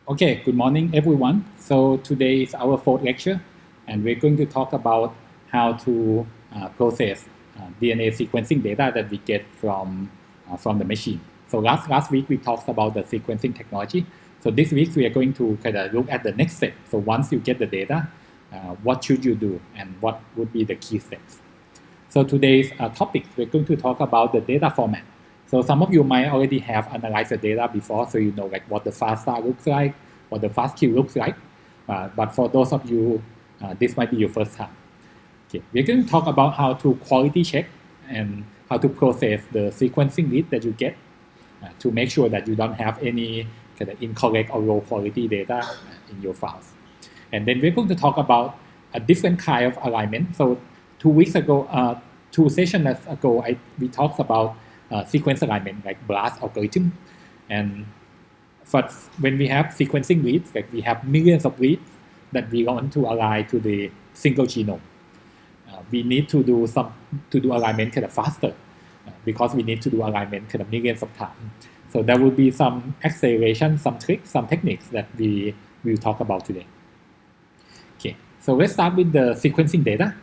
Okay, good morning everyone. So today is our fourth lecture and we're going to talk about how to process DNA sequencing data that we get from the machine. So last week we talked about the sequencing technology. So this week we are going to kind of look at the next step. So once you get the data, what should you do and what would be the key steps? So today's topic, we're going to talk about the data format. So some of you might already have analyzed the data before, so you know like what the FASTA looks like, what the FastQ looks like. But for those of you, this might be your first time. Okay, we're going to talk about how to quality check and how to process the sequencing read that you get to make sure that you don't have any kind of incorrect or low quality data in your files. And then we're going to talk about a different kind of alignment. So 2 weeks ago, 2 sessions ago, we talked about sequence alignment like BLAST algorithm. And but when we have sequencing reads, like we have millions of reads that we want to align to the single genome. We need to do alignment kind of faster because we need to do alignment kind of millions of times. So there will be some acceleration, some tricks, some techniques that we will talk about today. Okay, so let's start with the sequencing data.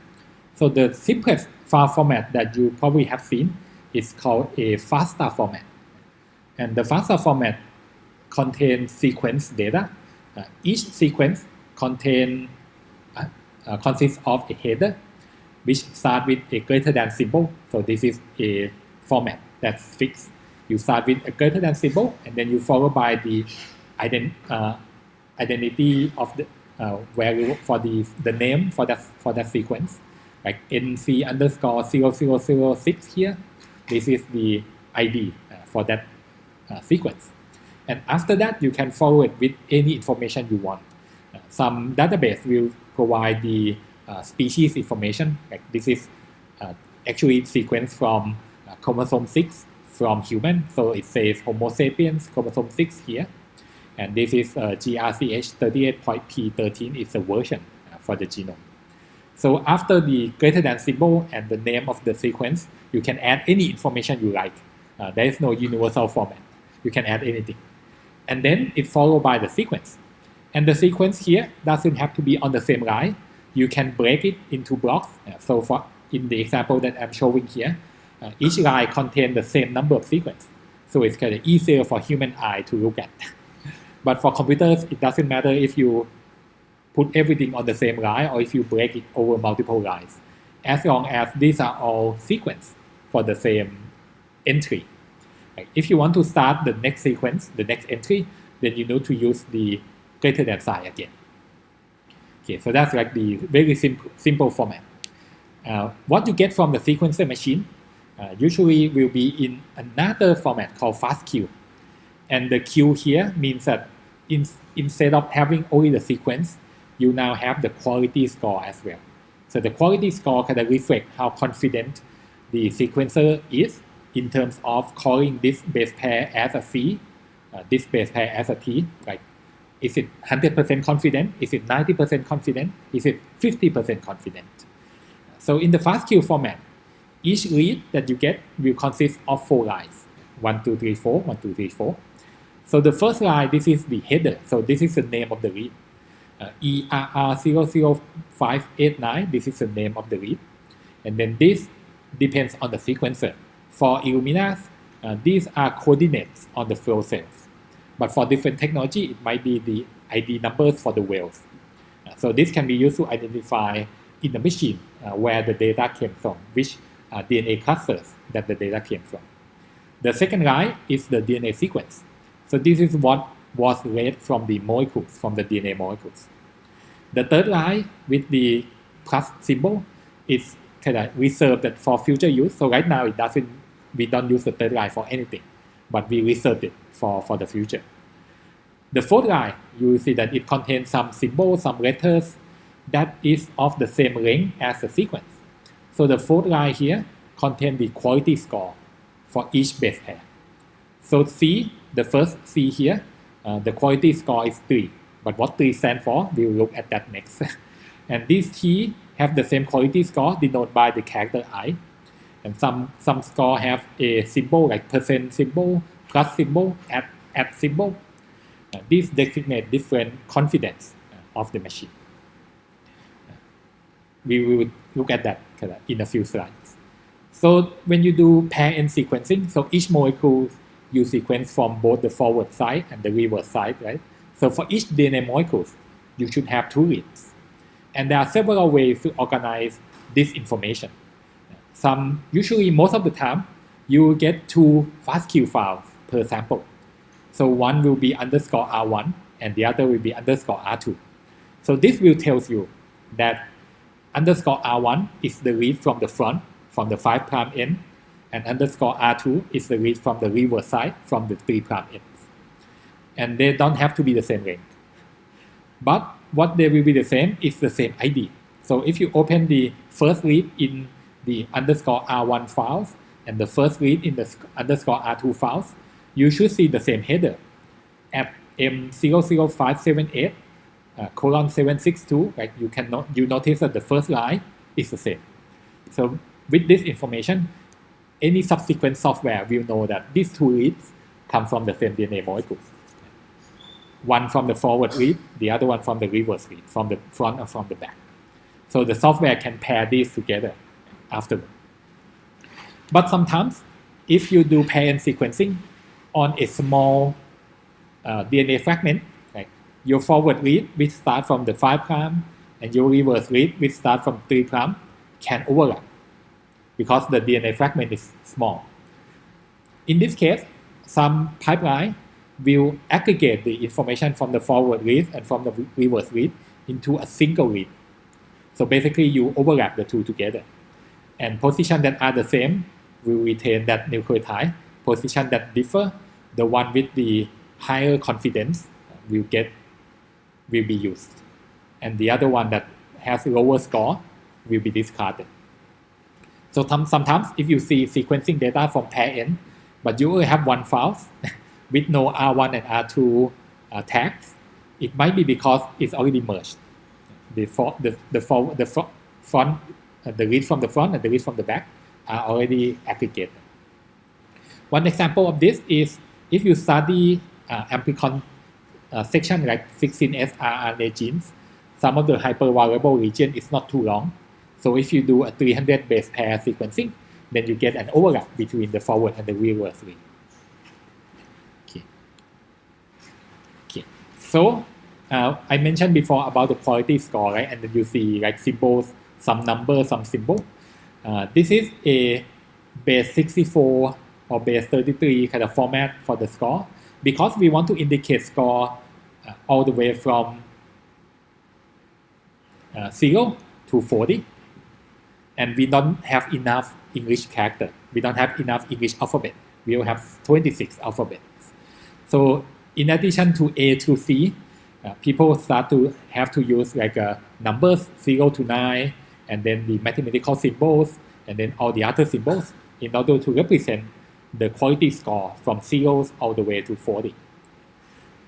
So the simplest file format that you probably have seen is called a FASTA format. And the FASTA format contains sequence data. Each sequence consists of a header, which starts with a greater than symbol. So this is a format that's fixed. You start with a greater than symbol, and then you follow by the identity of the value for the name for that sequence, like NC underscore 0006 here. This is the ID for that sequence. And after that, you can follow it with any information you want. Some database will provide the species information. Like this is actually sequence from chromosome 6 from human. So it says Homo sapiens chromosome 6 here. And this is GRCH 38.P13 is a version for the genome. So after the greater than symbol and the name of the sequence, you can add any information you like. There is no universal format. You can add anything. And then it's followed by the sequence. And the sequence here doesn't have to be on the same line. You can break it into blocks. So for in the example that I'm showing here, each line contains the same number of sequences. So it's kind of easier for human eye to look at. But for computers, it doesn't matter if you put everything on the same line or if you break it over multiple lines, as long as these are all sequences for the same entry. If you want to start the next sequence, the next entry, then you need to use the greater than sign again. Okay, so that's like the very simple format. What you get from the sequencer machine usually will be in another format called FastQ. And the Q here means that instead of having only the sequence, you now have the quality score as well. So the quality score kind of reflects how confident the sequencer is in terms of calling this base pair as a C, this base pair as a T. Like, is it 100% confident? Is it 90% confident? Is it 50% confident? So in the FastQ format, each read that you get will consist of 4 lines. 1, 2, 3, 4, 1, 2, 3, 4. So the first line, this is the header. So this is the name of the read. ERR00589, this is the name of the read. And then this depends on the sequencer. For Illumina's, these are coordinates on the flow cells. But for different technology, it might be the ID numbers for the wells. So this can be used to identify in the machine where the data came from, which DNA clusters that the data came from. The second line is the DNA sequence. So this is what was read from the molecules, from the DNA molecules. The third line with the plus symbol is kind of reserved for future use. So right now we don't use the third line for anything, but we reserved it for the future. The fourth line, you will see that it contains some symbols, some letters that is of the same length as the sequence. So the fourth line here contains the quality score for each base pair. So C, the first C here, the quality score is 3. But what 3 stands for, we'll look at that next. And these T have the same quality score denoted by the character I. And some score have a symbol like percent symbol, plus symbol, at symbol. These designate different confidence of the machine. We will look at that in a few slides. So when you do pair-end sequencing, so each molecule you sequence from both the forward side and the reverse side, right? So for each DNA molecule, you should have 2 reads. And there are several ways to organize this information. Usually most of the time, you will get 2 FastQ files per sample. So one will be underscore R1 and the other will be underscore R2. So this will tell you that underscore R1 is the read from the front, from the 5' end, and underscore R2 is the read from the reverse side, from the 3' ends. And they don't have to be the same range. But what they will be the same is the same ID. So if you open the first read in the underscore R1 files and the first read in the underscore R2 files, you should see the same header at M00578 colon 762. Like you notice that the first line is the same. So with this information, any subsequent software will know that these 2 reads come from the same DNA molecule. One from the forward read, the other one from the reverse read, from the front or from the back. So the software can pair these together afterward. But sometimes, if you do pair-end sequencing on a small DNA fragment, like your forward read, which start from the 5' and your reverse read, which start from 3', can overlap because the DNA fragment is small. In this case, some pipeline will aggregate the information from the forward read and from the reverse read into a single read. So basically, you overlap the 2 together. And positions that are the same will retain that nucleotide. Positions that differ, the one with the higher confidence will be used. And the other one that has lower score will be discarded. So sometimes if you see sequencing data from pair-end, but you only have 1 file with no R1 and R2 tags, it might be because it's already merged. The read from the front and the read from the back are already aggregated. One example of this is if you study amplicon section like 16S rRNA genes, some of the hypervariable region is not too long. So if you do a 300 base pair sequencing, then you get an overlap between the forward and the reverse read. Okay. So I mentioned before about the quality score, right? And then you see like symbols, some number, some symbol. This is a base 64 or base 33 kind of format for the score because we want to indicate score all the way from 0 to 40. And we don't have enough English character. We don't have enough English alphabet. We will have 26 alphabets. So in addition to A to C, people start to have to use like numbers 0 to 9, and then the mathematical symbols, and then all the other symbols in order to represent the quality score from 0 all the way to 40.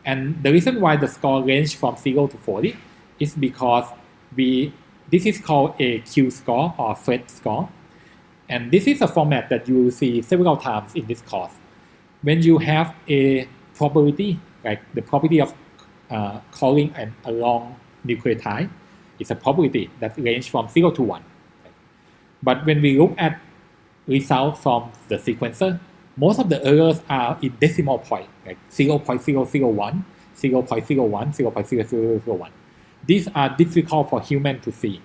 And the reason why the score range from 0 to 40 is because this is called a Q score or Phred score. And this is a format that you will see several times in this course. When you have a probability, like the probability of calling a long nucleotide, is a probability that ranges from 0 to 1. But when we look at results from the sequencer, most of the errors are in decimal point, like 0.001, 0.01, 0.0001. These are difficult for humans to see.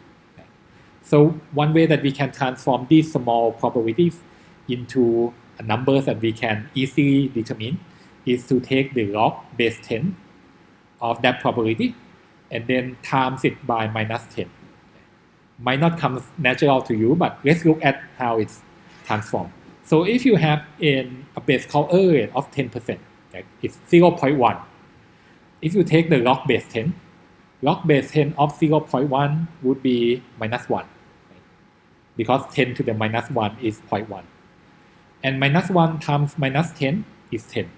So one way that we can transform these small probabilities into numbers that we can easily determine is to take the log base 10 of that probability and then times it by minus 10. Might not come natural to you, but let's look at how it's transformed. So if you have a base call error rate of 10%, like it's 0.1. If you take the log base 10, log base 10 of 0.1 would be minus 1. Because 10 to the minus 1 is 0.1. And minus 1 times minus 10 is 10.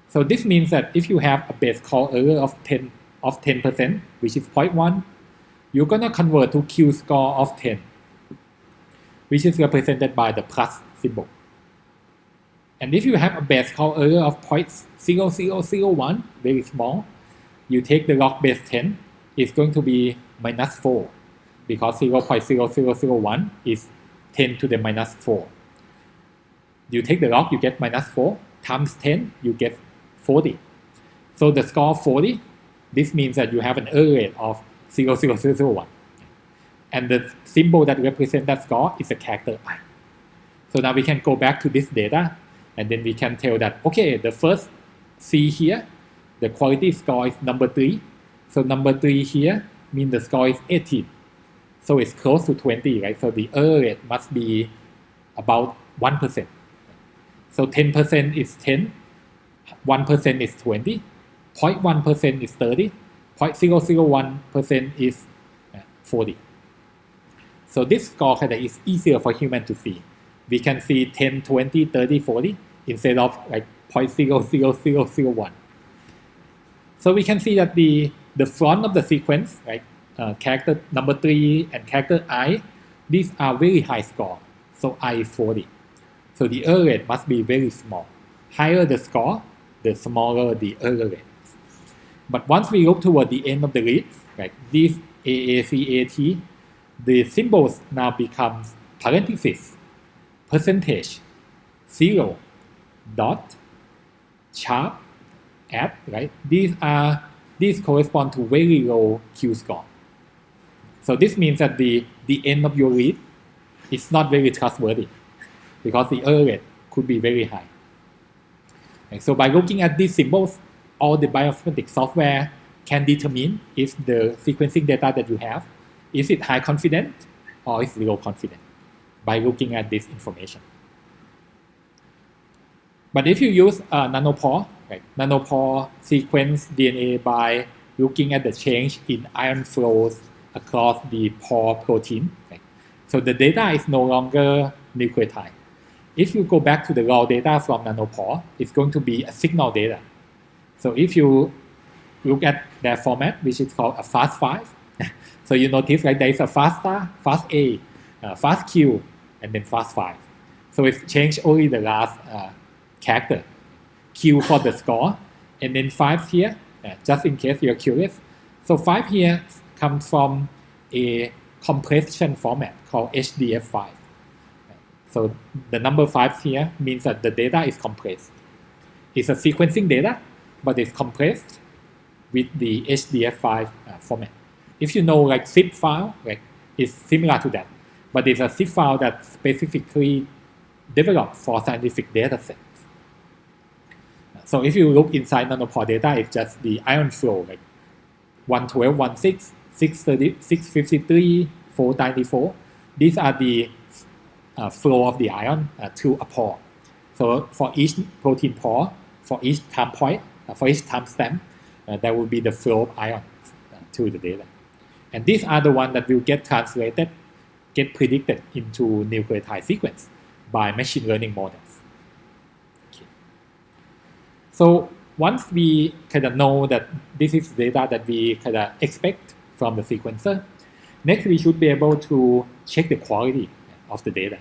So this means that if you have a base call error of 10%, which is 0.1, you're going to convert to Q score of 10, which is represented by the plus symbol. And if you have a base call error of 0.0001, very small, you take the log base 10, it's going to be minus 4, because 0.0001 is 10 to the minus 4. You take the log, you get minus 4, times 10, you get 40. So the score 40, this means that you have an error rate of 0.0001. And the symbol that represents that score is a character I. So now we can go back to this data, and then we can tell that, okay, the first C here, the quality score is number 3. So number 3 here means the score is 18. So it's close to 20, right? So the error rate must be about 1%. So 10% is 10, 1% is 20, 0.1% is 30, 0.001% is 40. So this score is easier for human to see. We can see 10, 20, 30, 40 instead of like 0.00001. So we can see that the front of the sequence, right, character number 3 and character I, these are very high score. So I is 40. So the error rate must be very small. Higher the score, the smaller the error rate. But once we look toward the end of the reads, right, these AACAT, the symbols now becomes parenthesis, percentage, 0, dot, sharp, at, right? These correspond to very low Q score. So this means that the end of your read is not very trustworthy because the error rate could be very high. And so by looking at these symbols, all the bioinformatics software can determine if the sequencing data that you have, is it high confident or is low confident by looking at this information. But if you use Nanopore, right, Nanopore sequence DNA by looking at the change in ion flows across the pore protein, right? So the data is no longer nucleotide. If you go back to the raw data from Nanopore, it's going to be a signal data. So if you look at their format, which is called a FAST5, so you notice like there is a FASTA, FASTA, FastQ, and then FAST5. So it's changed only the last character, Q for the score, and then 5 here, just in case you're curious. So 5 here comes from a compression format called HDF5. So the number 5 here means that the data is compressed. It's a sequencing data, but it's compressed with the HDF5 format. If you know like zip file, like it's similar to that, but it's a zip file that's specifically developed for scientific data sets. So if you look inside Nanopore data, it's just the ion flow, like 112, 16, 630, 653, 494. These are the flow of the ion to a pore. So for each protein pore, for each time point, for each time stamp, there will be the flow of ions to the data. And these are the ones that will get translated, get predicted into nucleotide sequence by machine learning models. Okay. So once we kind of know that this is data that we kind of expect from the sequencer, next we should be able to check the quality of the data.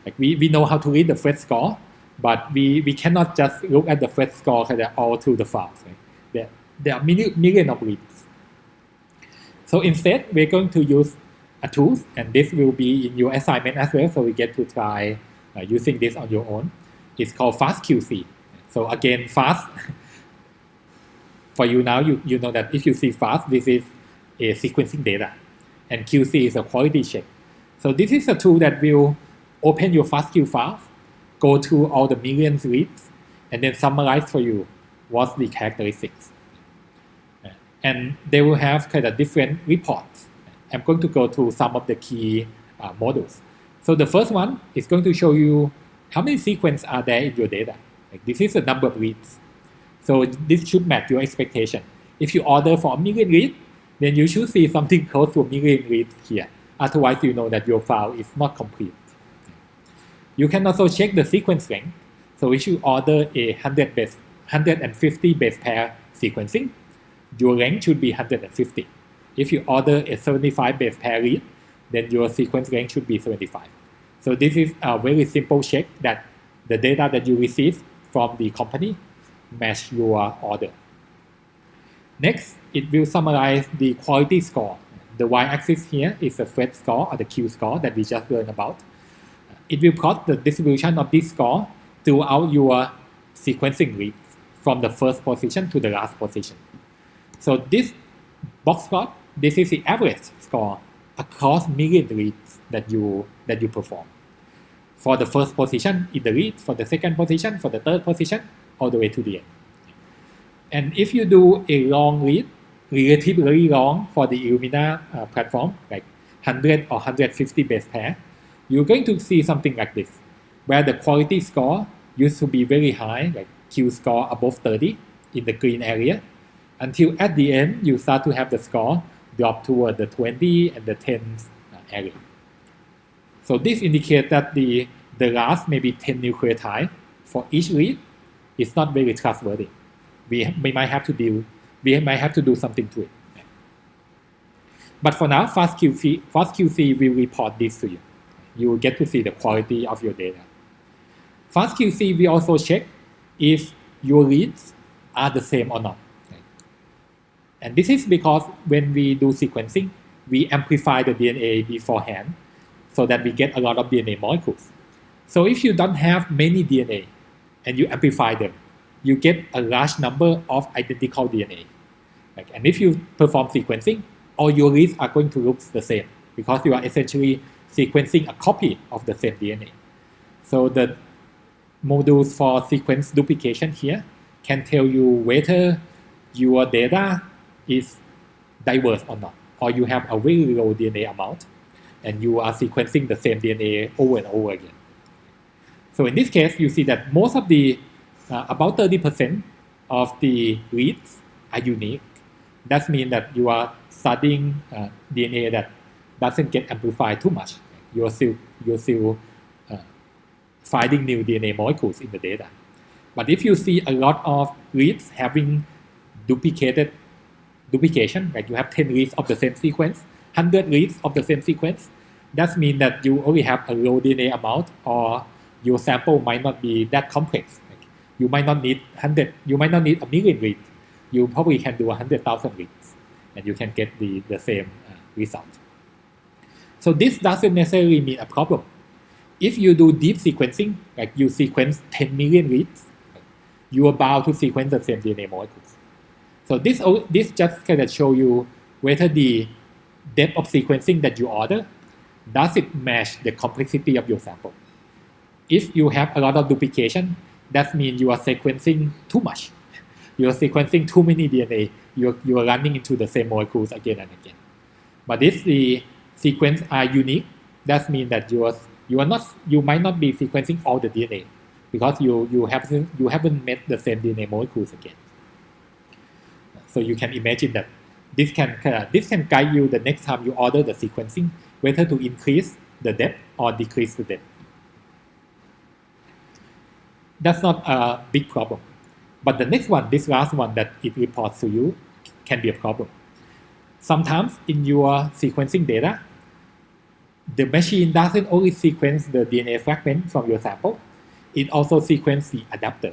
Like we know how to read the Phred score, but we cannot just look at the Phred score kind of all through the files. Right? There are millions of reads. So instead, we're going to use a tool, and this will be in your assignment as well, so we get to try using this on your own. It's called FastQC. So again, fast, for you now, you know that if you see fast, this is a sequencing data, and QC is a quality check. So this is a tool that will open your FastQ file, go through all the millions reads, and then summarize for you what's the characteristics. And they will have kind of different reports. I'm going to go through some of the key models. So the first one is going to show you how many sequences are there in your data. Like this is the number of reads. So this should match your expectation. If you order for 1 million reads, then you should see something close to 1 million reads here. Otherwise, you know that your file is not complete. You can also check the sequence length. So if you order a 150 base pair sequencing, your length should be 150. If you order a 75 base pair read, then your sequence length should be 75. So this is a very simple check that the data that you receive from the company match your order. Next, it will summarize the quality score. The y-axis here is the Phred score or the Q score that we just learned about. It will plot the distribution of this score throughout your sequencing reads from the first position to the last position. So this box plot, this is the average score across million reads that you perform. For the first position in the read, for the second position, for the third position, all the way to the end. And if you do a long read, relatively long for the Illumina platform, like 100 or 150 base pair, you're going to see something like this, where the quality score used to be very high, like Q score above 30 in the green area, until at the end you start to have the score drop toward the 20 and the 10s area. So this indicates that the last maybe 10 nucleotide for each read is not very trustworthy. We might have to do something to it. But for now, FastQC will report this to you. You will get to see the quality of your data. FastQC will also check if your reads are the same or not. And this is because when we do sequencing, we amplify the DNA beforehand so that we get a lot of DNA molecules. So if you don't have many DNA and you amplify them, you get a large number of identical DNA. And if you perform sequencing, all your reads are going to look the same because you are essentially sequencing a copy of the same DNA. So the modules for sequence duplication here can tell you whether your data is diverse or not, or you have a very low DNA amount and you are sequencing the same DNA over and over again. So in this case, you see that most of the, about 30% of the reads are unique. That means that you are studying DNA that doesn't get amplified too much. You're still finding new DNA molecules in the data. But if you see a lot of reads having duplication, like you have 10 reads of the same sequence, 100 reads of the same sequence, that means that you only have a low DNA amount, or your sample might not be that complex. You might not need 100, you might not need a million reads. You probably can do 100,000 reads, and you can get the same result. So this doesn't necessarily mean a problem. If you do deep sequencing, like you sequence 10 million reads, you are bound to sequence the same DNA molecules. So this just kind of show you whether the depth of sequencing that you order, does it match the complexity of your sample. If you have a lot of duplication, that means you are sequencing too much. You are sequencing too many DNA. You are running into the same molecules again and again. But if the sequence are unique, that means that you might not be sequencing all the DNA because you haven't met the same DNA molecules again. So you can imagine that this can guide you the next time you order the sequencing, whether to increase the depth or decrease the depth. That's not a big problem. But the next one, this last one that it reports to you, can be a problem. Sometimes in your sequencing data, the machine doesn't only sequence the DNA fragment from your sample, it also sequences the adapter,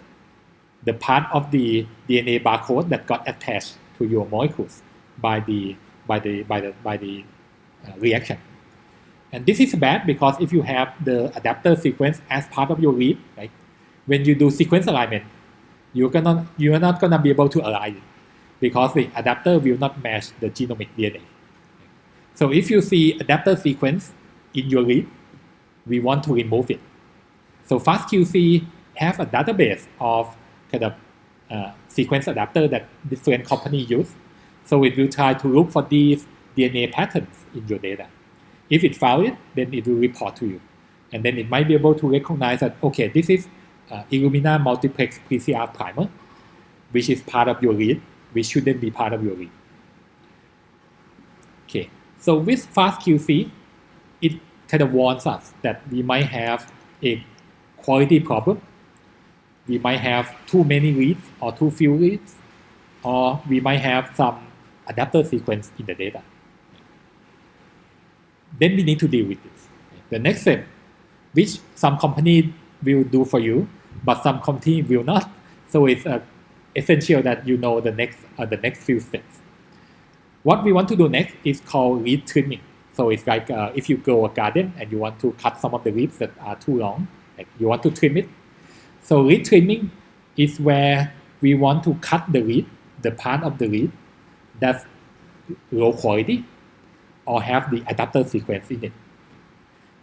the part of the DNA barcode that got attached to your molecules by the reaction. And this is bad because if you have the adapter sequence as part of your read, right, when you do sequence alignment, you are not gonna be able to align it because the adapter will not match the genomic DNA. So if you see adapter sequence in your read, we want to remove it. So FastQC have a database of kind of sequence adapter that different companies use. So it will try to look for these DNA patterns in your data. If it found it, then it will report to you. And then it might be able to recognize that, okay, this is Illumina multiplex PCR primer, which is part of your read, which shouldn't be part of your read. Okay, so with FastQC, it kind of warns us that we might have a quality problem. We might have too many reads or too few reads, or we might have some adapter sequence in the data. Then we need to deal with this. The next step, which some companies will do for you, but some committee will not. So it's essential that you know the next few steps. What we want to do next is called reed trimming. So it's like if you grow a garden and you want to cut some of the leaves that are too long, like you want to trim it. So reed trimming is where we want to cut the reed, the part of the reed that's low quality or have the adapter sequence in it.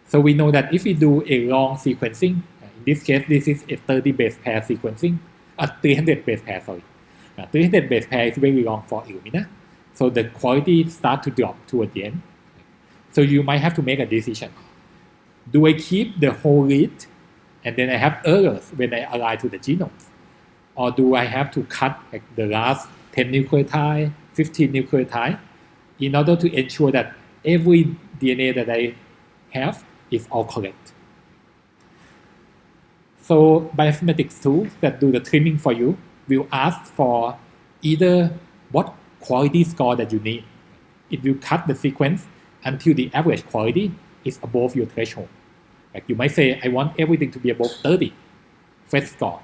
So we know that if we do a long sequencing, in this case, this is a 30 base pair sequencing, 300 base pair, sorry. 300 base pair is very long for Illumina. So the quality starts to drop toward the end. So you might have to make a decision. Do I keep the whole read and then I have errors when I align to the genomes? Or do I have to cut like the last 10 nucleotide, 15 nucleotide in order to ensure that every DNA that I have is all correct? So bioinformatics tools that do the trimming for you will ask for either what quality score that you need. It will cut the sequence until the average quality is above your threshold. Like you might say, I want everything to be above 30 Phred score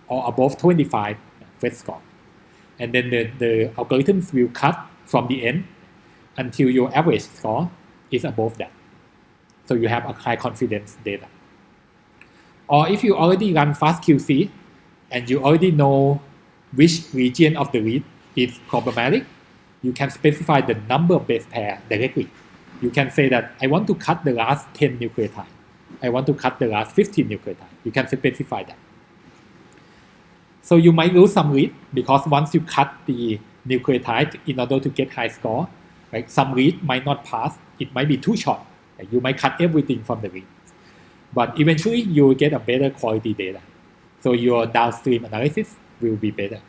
or above 25 Phred score. And then the algorithms will cut from the end until your average score is above that. So you have a high confidence data. Or if you already run FastQC and you already know which region of the read is problematic, you can specify the number of base pair directly. You can say that I want to cut the last 10 nucleotide. I want to cut the last 15 nucleotide. You can specify that. So you might lose some read because once you cut the nucleotide in order to get high score, like some read might not pass. It might be too short. Like you might cut everything from the read. But eventually you will get a better quality data. So your downstream analysis will be better.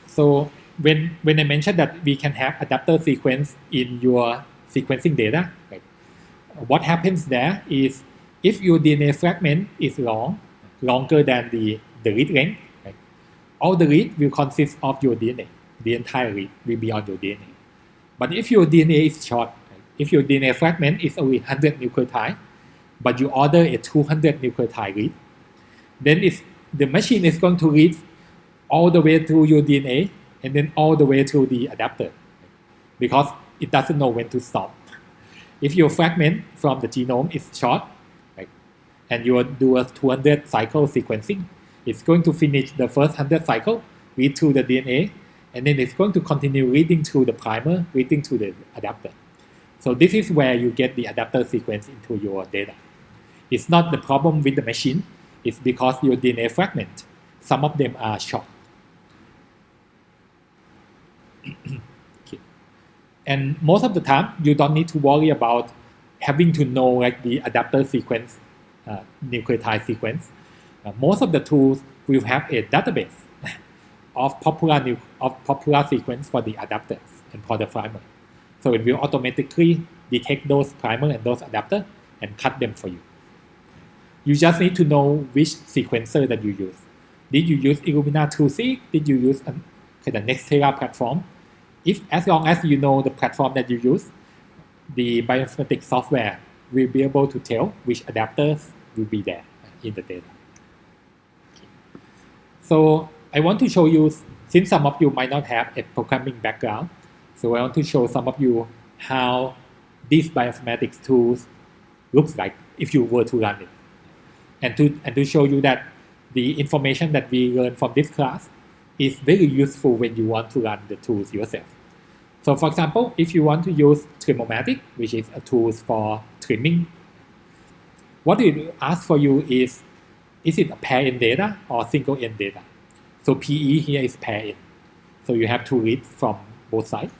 So when I mentioned that we can have adapter sequence in your sequencing data, like what happens there is if your DNA fragment is longer than the read length, like all the read will consist of your DNA. The entire read will be on your DNA. But if your DNA is short, if your DNA fragment is only 100 nucleotide, but you order a 200 nucleotide read, then the machine is going to read all the way through your DNA and then all the way through the adapter because it doesn't know when to stop. If your fragment from the genome is short, and you do a 200 cycle sequencing, it's going to finish the first 100 cycle, read through the DNA, and then it's going to continue reading through the primer, reading through the adapter. So this is where you get the adapter sequence into your data. It's not the problem with the machine, it's because your DNA fragment, some of them are short. Okay. And most of the time, you don't need to worry about having to know like the adapter sequence, nucleotide sequence. Most of the tools will have a database of popular sequence for the adapters and for the primer. So it will automatically detect those primer and those adapter and cut them for you. You just need to know which sequencer that you use. Did you use Illumina 2seq? Did you use the Nextera platform? As long as you know the platform that you use, the bioinformatics software will be able to tell which adapters will be there in the data. Okay. So I want to show you, since some of you might not have a programming background, so I want to show some of you how these bioinformatics tools looks like if you were to run it. And to show you that the information that we learn from this class is very useful when you want to run the tools yourself. So for example, if you want to use Trimomatic, which is a tool for trimming, what it will ask for you is it a pair-end data or single-end data? So PE here is pair-end. So you have to read from both sides.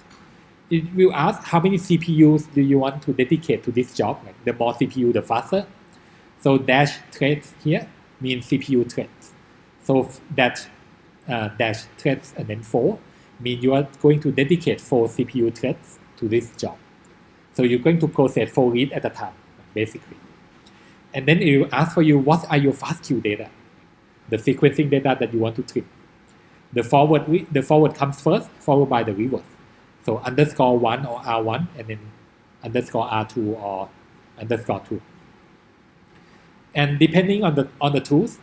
It will ask how many CPUs do you want to dedicate to this job. Like the more CPU, the faster. So dash threads here means CPU threads. So that dash threads and then 4 mean you are going to dedicate 4 CPU threads to this job. So you're going to process 4 reads at a time, basically. And then it will ask for you what are your FastQ data, the sequencing data that you want to trim. The forward comes first, followed by the reverse. So underscore 1 or R1 and then underscore R2 or underscore 2. And depending on the tools,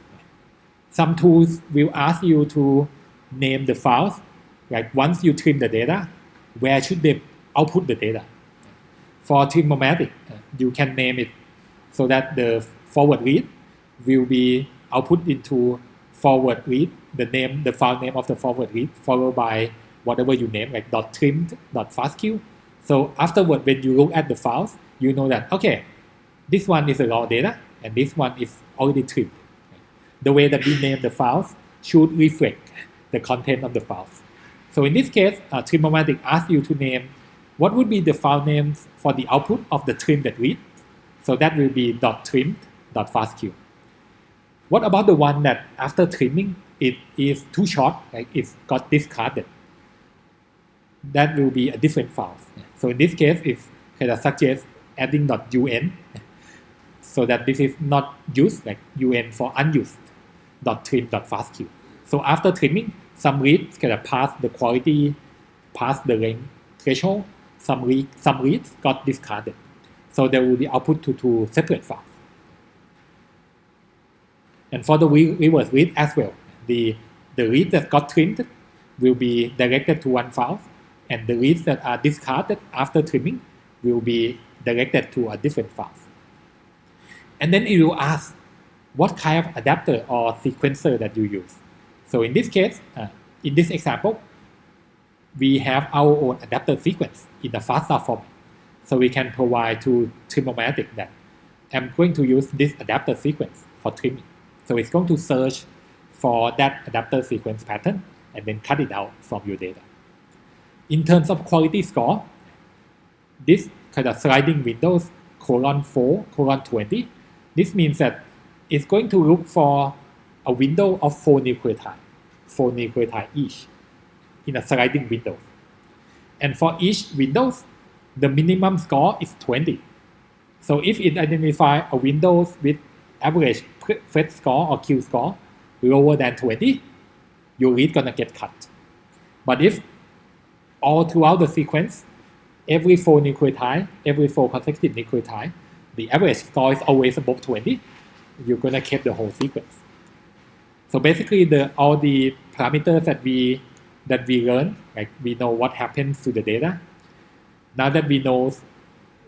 some tools will ask you to name the files. Like once you trim the data, where should they output the data? For Trim-O-Matic, you can name it so that the forward read will be output into forward read, the file name of the forward read, followed by whatever you name, like .trimmed, .FastQ. So afterward, when you look at the files, you know that, okay, this one is the raw data, and this one is already trimmed. The way that we name the files should reflect the content of the files. So in this case, Trim-O-Matic asks you to name what would be the file names for the output of the trim that read. So that will be .trimmed, .fastq. What about the one that after trimming, it is too short, like it's got discarded? That will be a different file. So in this case, it kind of suggests adding .un, so that this is not used, like un for unused, .trim.fastq. So after trimming, some reads kind of pass the quality, pass the length threshold, some reads got discarded. So there will be output to two separate files. And for the reverse read as well, the reads that got trimmed will be directed to one file, and the reads that are discarded after trimming will be directed to a different file. And then it will ask what kind of adapter or sequencer that you use. So in this case, in this example, we have our own adapter sequence in the FASTA format. So we can provide to Trim-O-Matic that I'm going to use this adapter sequence for trimming. So it's going to search for that adapter sequence pattern and then cut it out from your data. In terms of quality score, this kind of sliding windows :4, :20, this means that it's going to look for a window of 4 nucleotides each in a sliding window. And for each window, the minimum score is 20. So if it identifies a window with average Phred score or Q score lower than 20, your read gonna get cut. But if all throughout the sequence, every 4 consecutive nucleotide, the average score is always above 20, you're gonna keep the whole sequence. So basically, all the parameters that we learn, like we know what happens to the data. Now that we know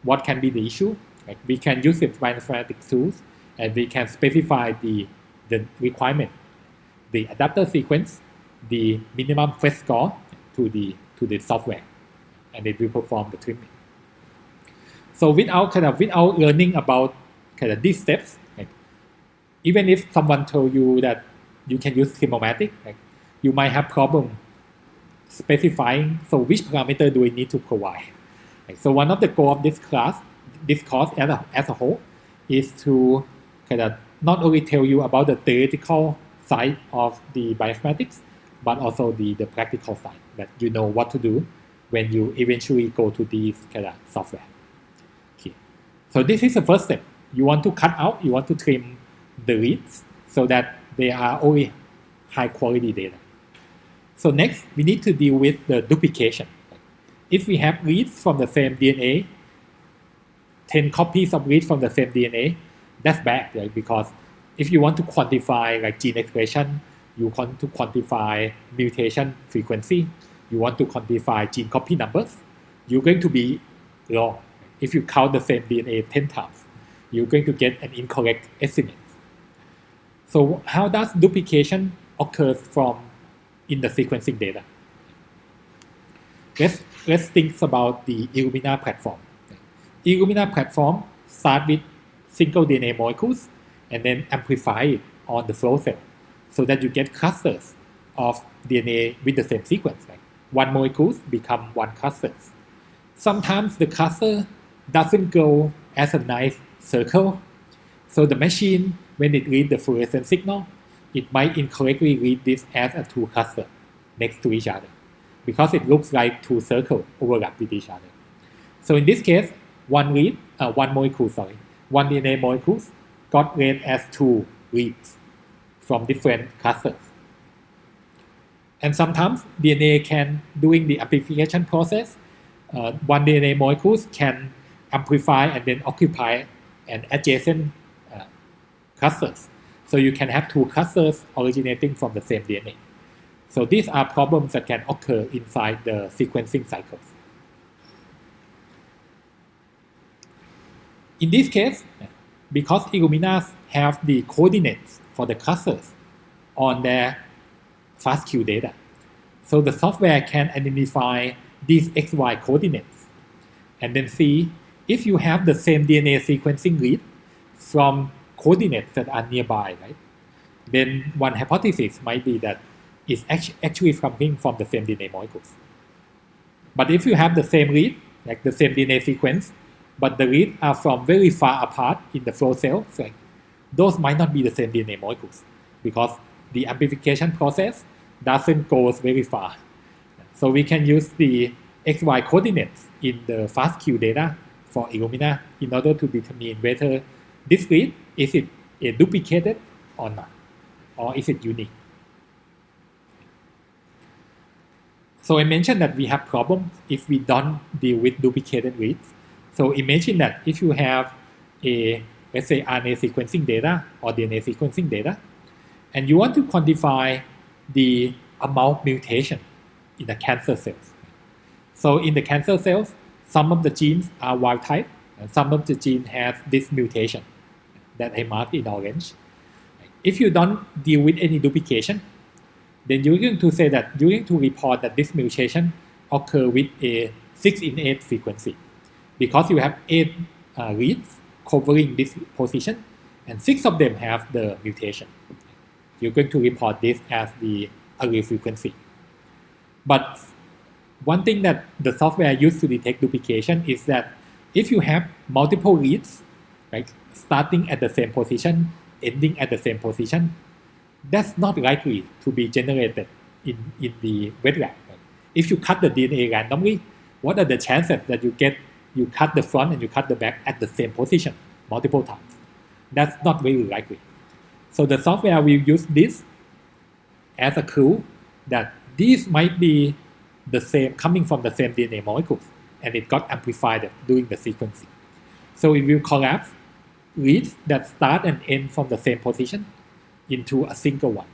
what can be the issue, like we can use the bioinformatics tools, and we can specify the requirement, the adapter sequence, the minimum Phred score to the software, and it will perform the trimming. So without learning about these steps, like, even if someone told you that you can use Trim-O-Matic, like, you might have problem specifying, so which parameter do we need to provide? Like, so one of the goals of this course as a whole, is to not only tell you about the theoretical side of the bioinformatics, but also the practical side, that you know what to do when you eventually go to these software. Okay. So this is the first step. You want to cut out, you want to trim the reads so that they are only high quality data. So next, we need to deal with the duplication. If we have reads from the same DNA, 10 copies of reads from the same DNA, that's bad, right? Because if you want to quantify like gene expression, you want to quantify mutation frequency, you want to quantify gene copy numbers, you're going to be wrong. If you count the same DNA 10 times, you're going to get an incorrect estimate. So how does duplication occur in the sequencing data? Let's think about the Illumina platform. Illumina platform starts with single DNA molecules and then amplify it on the flow cell so that you get clusters of DNA with the same sequence. Like one molecule become one cluster. Sometimes the cluster doesn't go as a nice circle, so the machine, when it reads the fluorescent signal, it might incorrectly read this as a two cluster next to each other because it looks like two circles overlap with each other. So in this case, one DNA molecules got read as two reads from different clusters. And sometimes DNA can, during the amplification process, one DNA molecules can amplify and then occupy an adjacent clusters. So you can have two clusters originating from the same DNA. So these are problems that can occur inside the sequencing cycles. In this case, because Illuminas have the coordinates for the clusters on their FastQ data, so the software can identify these XY coordinates and then see if you have the same DNA sequencing read from coordinates that are nearby, right? Then one hypothesis might be that it's actually coming from the same DNA molecules. But if you have the same read, like the same DNA sequence, but the reads are from very far apart in the flow cell, so those might not be the same DNA molecules because the amplification process doesn't go very far. So we can use the XY coordinates in the FastQ data for Illumina in order to determine whether this read, is it a duplicated or not, or is it unique. So I mentioned that we have problems if we don't deal with duplicated reads. So imagine that if you have a, let's say, RNA sequencing data or DNA sequencing data, and you want to quantify the amount mutation in the cancer cells. So in the cancer cells, some of the genes are wild type, and some of the genes have this mutation that I marked in orange. If you don't deal with any duplication, then you're going to say that you're going to report that this mutation occur with a 6-in-8 frequency. Because you have 8 reads covering this position, and 6 of them have the mutation. You're going to report this as the allele frequency. But one thing that the software used to detect duplication is that if you have multiple reads, right, starting at the same position, ending at the same position, that's not likely to be generated in the wet lab. Right? If you cut the DNA randomly, what are the chances that you cut the front and you cut the back at the same position multiple times? That's not very likely. So the software will use this as a clue that these might be the same, coming from the same DNA molecules, and it got amplified during the sequencing. So it will collapse reads that start and end from the same position into a single one.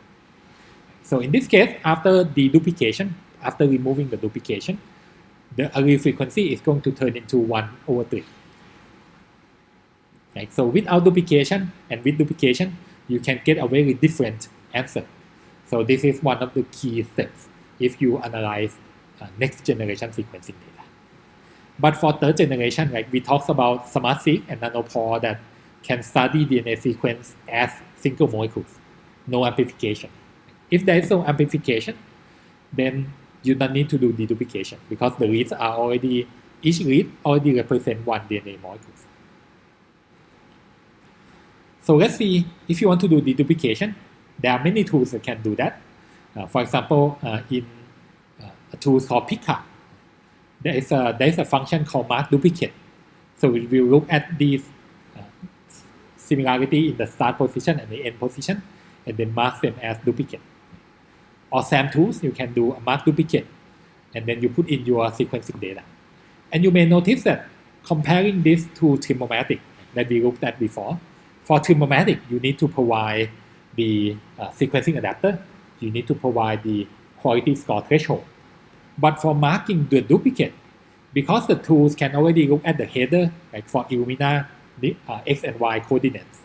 So in this case, after the duplication, after removing the duplication, the allele frequency is going to turn into 1/3. Right? So without duplication and with duplication, you can get a very different answer. So this is one of the key steps if you analyze next generation sequencing data. But for third generation, like we talked about SmartSeq and Nanopore that can study DNA sequence as single molecules, no amplification. If there is no amplification, then you don't need to do deduplication because the reads are already, each read already represent one DNA molecule. So let's see, if you want to do deduplication, there are many tools that can do that. For example, in a tool called Picard, there is a function called mark duplicate. So we will look at these similarity in the start position and the end position, and then mark them as duplicate. Or SAM tools, you can do a mark duplicate, and then you put in your sequencing data. And you may notice that comparing this to Trimomatic that we looked at before, for Trimomatic, you need to provide the sequencing adapter, you need to provide the quality score threshold. But for marking the duplicate, because the tools can already look at the header, like for Illumina, the X and Y coordinates,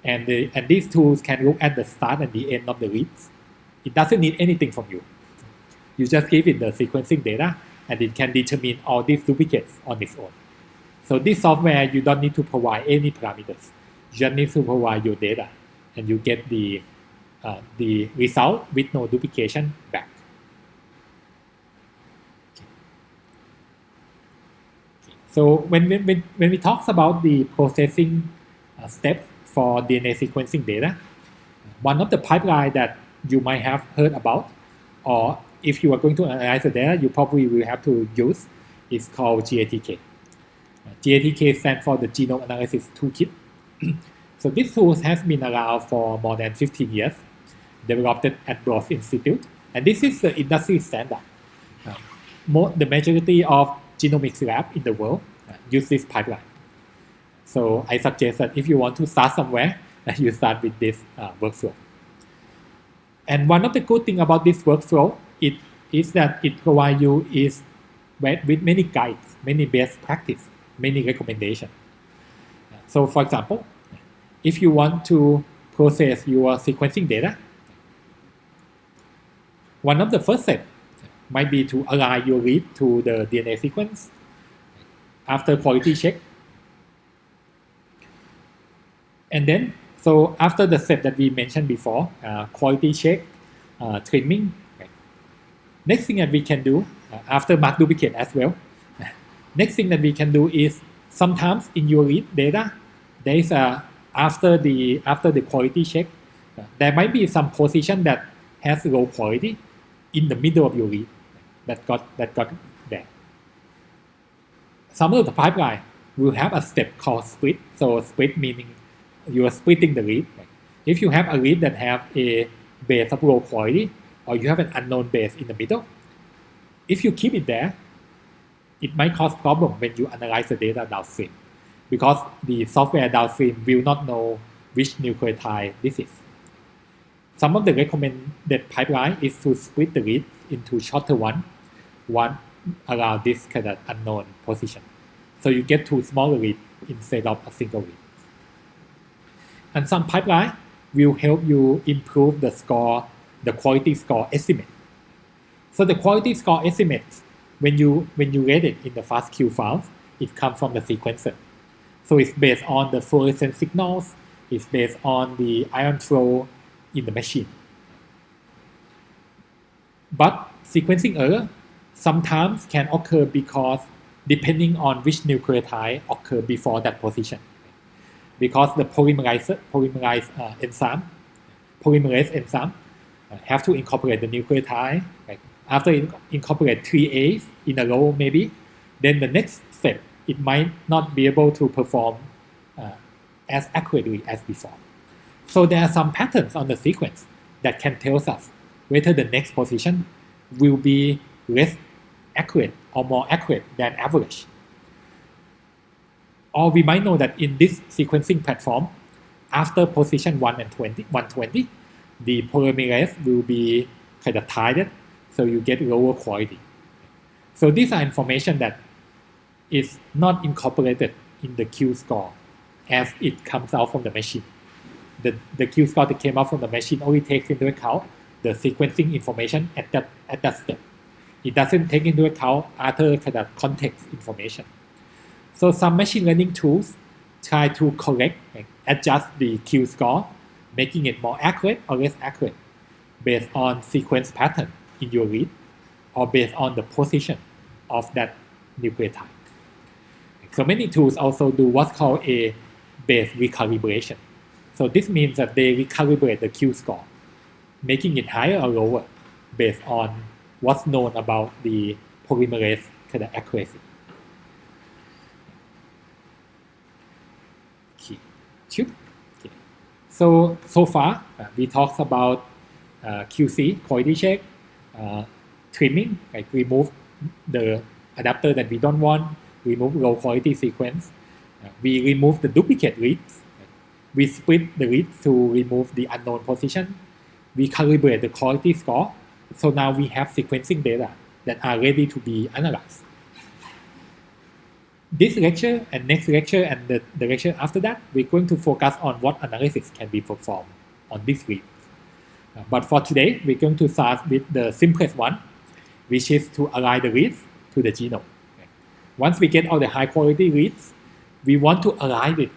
and these tools can look at the start and the end of the reads, it doesn't need anything from you. You just give it the sequencing data, and it can determine all these duplicates on its own. So this software, you don't need to provide any parameters. You just need to provide your data, and you get the result with no duplication back. So when we talk about the processing steps for DNA sequencing data, one of the pipeline that you might have heard about, or if you are going to analyze the data, you probably will have to use, is called GATK. GATK stands for the Genome Analysis Toolkit. So this tool has been around for more than 15 years, developed at Burrows Institute, and this is the industry standard. The majority of genomics labs in the world use this pipeline. So I suggest that if you want to start somewhere, you start with this workflow. And one of the good things about this workflow is that it provides you with many guides, many best practice, many recommendations. So for example, if you want to process your sequencing data, one of the first steps might be to align your read to the DNA sequence after quality check. And then, so after the step that we mentioned before, quality check, trimming, next thing that we can do, after mark duplicate as well, next thing that we can do is sometimes in your read data, there is after the quality check, there might be some position that has low quality in the middle of your read that got there. Some of the pipeline will have a step called split. So split meaning you are splitting the read. If you have a read that have a base of low quality, or you have an unknown base in the middle, if you keep it there, it might cause problem when you analyze the data downstream, because the software downstream will not know which nucleotide this is. Some of the recommended pipeline is to split the read into shorter one around this kind of unknown position. So you get two smaller reads instead of a single read. And some pipeline will help you improve the score, the quality score estimate. So the quality score estimate, when you read it in the FastQ files, it comes from the sequencer. So it's based on the fluorescent signals, it's based on the ion flow in the machine. But sequencing error sometimes can occur because depending on which nucleotide occur before that position. Because the polymerase enzyme have to incorporate the nucleotide. After it incorporate 3 A's in a row maybe, then the next step, it might not be able to perform as accurately as before. So there are some patterns on the sequence that can tell us whether the next position will be less accurate or more accurate than average. Or we might know that in this sequencing platform, after position 120, the polymerase will be kind of tired, so you get lower quality. So these are information that is not incorporated in the Q-score as it comes out from the machine. The Q-score that came out from the machine only takes into account the sequencing information at that step. It doesn't take into account other kind of context information. So some machine learning tools try to correct and adjust the Q-score, making it more accurate or less accurate based on sequence pattern in your read or based on the position of that nucleotide. So many tools also do what's called a base recalibration. So this means that they recalibrate the Q-score, making it higher or lower based on what's known about the polymerase kind of accuracy. Okay. So far, we talked about QC, quality check, trimming, like remove the adapter that we don't want, remove low quality sequence. We remove the duplicate reads. We split the reads to remove the unknown position. We calibrate the quality score. So now we have sequencing data that are ready to be analyzed. This lecture and next lecture and the lecture after that, we're going to focus on what analysis can be performed on these reads. But for today, we're going to start with the simplest one, which is to align the reads to the genome. Once we get all the high quality reads, we want to align it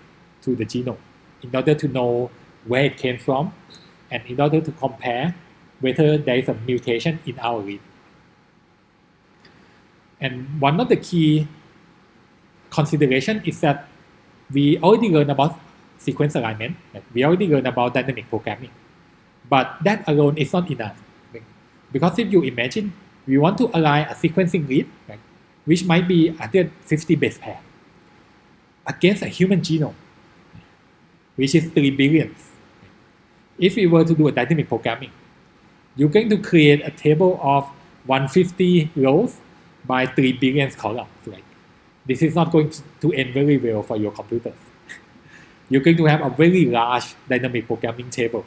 to the genome in order to know where it came from and in order to compare whether there is a mutation in our read. And one of the key consideration is that we already learned about sequence alignment, we already learned about dynamic programming, but that alone is not enough. Because if you imagine, we want to align a sequencing read, which might be 150 base pair, against a human genome, which is 3 billion. If we were to do a dynamic programming, you're going to create a table of 150 rows by 3 billion columns. This is not going to end very well for your computers. you're going to have a very large dynamic programming table.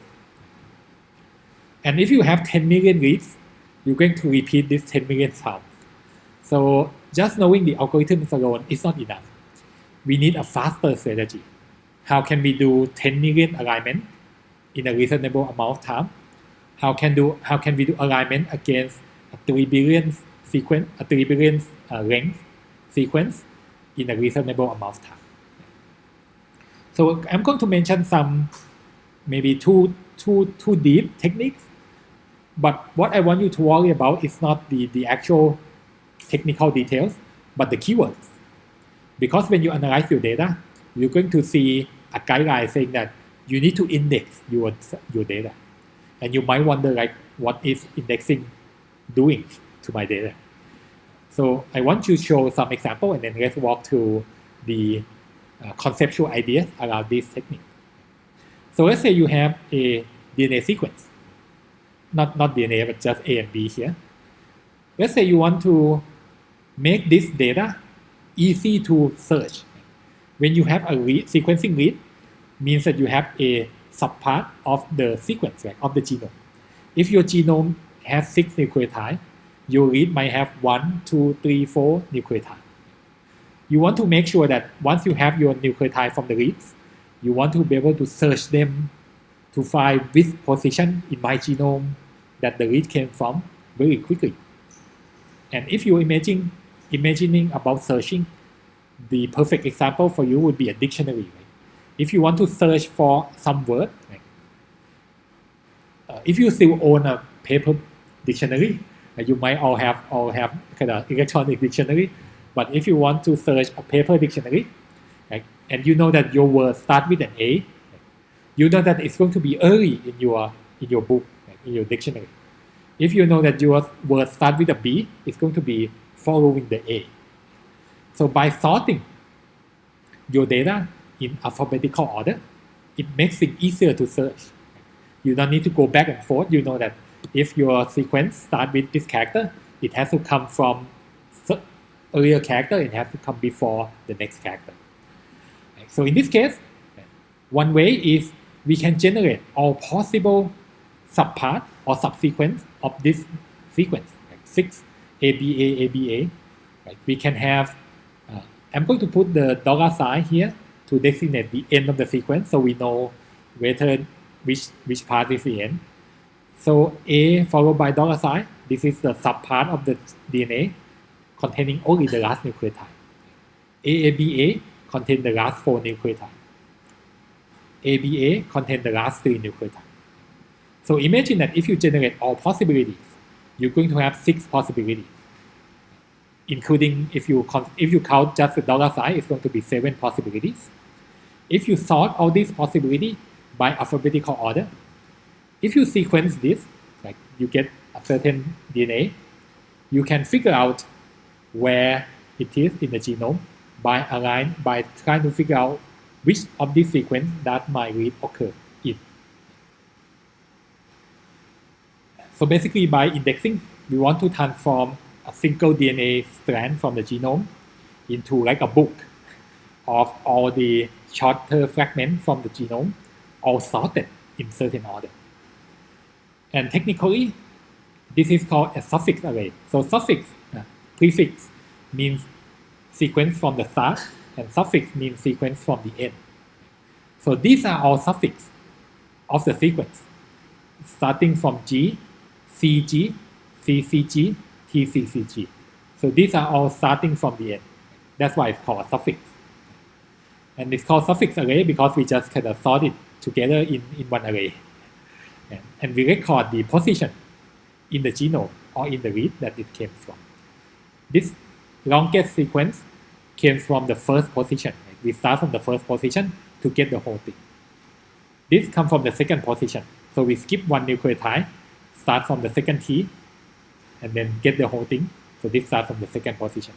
And if you have 10 million reads, you're going to repeat this 10 million times. So just knowing the algorithms alone is not enough. We need a faster strategy. How can we do 10 million alignment in a reasonable amount of time? How can we do alignment against a 3 billion sequence, a 3 billion length sequence in a reasonable amount of time? So I'm going to mention some maybe too deep techniques, but what I want you to worry about is not the actual technical details, but the keywords. Because when you analyze your data, you're going to see a guideline saying that you need to index your data. And you might wonder, like, what is indexing doing to my data? So I want to show some example, and then let's walk through the conceptual ideas around this technique. So let's say you have a DNA sequence, not DNA, but just A and B here. Let's say you want to make this data easy to search. When you have a sequencing read, means that you have a subpart of the sequence, like of the genome. If your genome has 6 nucleotides, your read might have 1, 2, 3, 4 nucleotides. You want to make sure that once you have your nucleotide from the reads, you want to be able to search them to find which position in my genome that the read came from very quickly. And if you're imagining about searching, the perfect example for you would be a dictionary. Right? If you want to search for some word, if you still own a paper dictionary, you might all have kind of electronic dictionary. But if you want to search a paper dictionary, and you know that your word start with an A, you know that it's going to be early in your book, in your dictionary. If you know that your word start with a B, it's going to be following the A. So by sorting your data in alphabetical order, it makes it easier to search. You don't need to go back and forth. You know that if your sequence starts with this character, it has to come from earlier character, it has to come before the next character. So in this case, one way is we can generate all possible subpart or subsequence of this sequence, like 6 ABA, ABA. Right? We can have, I'm going to put the $sign here to designate the end of the sequence so we know whether which part is the end. So A followed by $sign, this is the subpart of the DNA containing only the last nucleotide. AABA contains the last 4 nucleotides. ABA contains the last 3 nucleotides. So imagine that if you generate all possibilities, you're going to have 6 possibilities. Including if you count just the $sign, it's going to be 7 possibilities. If you sort all these possibilities by alphabetical order, if you sequence this, like you get a certain DNA, you can figure out where it is in the genome by trying to figure out which of these sequences that my read occur in. So basically by indexing, we want to transform a single DNA strand from the genome into like a book of all the shorter fragments from the genome, all sorted in certain order. And technically, this is called a suffix array. So prefix means sequence from the start, and suffix means sequence from the end. So these are all suffix of the sequence, starting from G, CG, CCG, TCCG. So these are all starting from the end. That's why it's called a suffix. And it's called suffix array because we just kind of sort it together in one array. And we record the position in the genome or in the read that it came from. This longest sequence came from the first position. We start from the first position to get the whole thing. This comes from the second position. So we skip one nucleotide, start from the second T, and then get the whole thing. So this starts from the second position.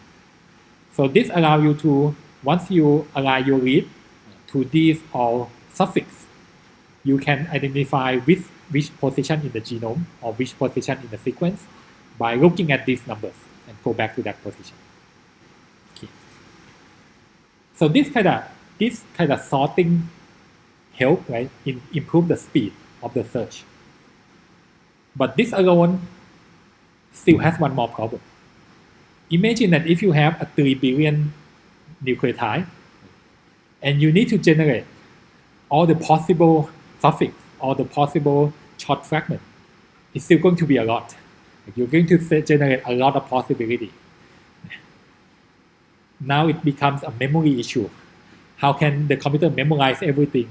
So this allows you to, once you align your read to these all suffix, you can identify which position in the genome or which position in the sequence by looking at these numbers and go back to that position. Okay. So this kind of sorting help, right, improve the speed of the search. But this alone still has one more problem. Imagine that if you have a 3 billion nucleotide and you need to generate all the possible suffix, all the possible short fragment, it's still going to be a lot. You're going to generate a lot of possibility. Now it becomes a memory issue. How can the computer memorize everything?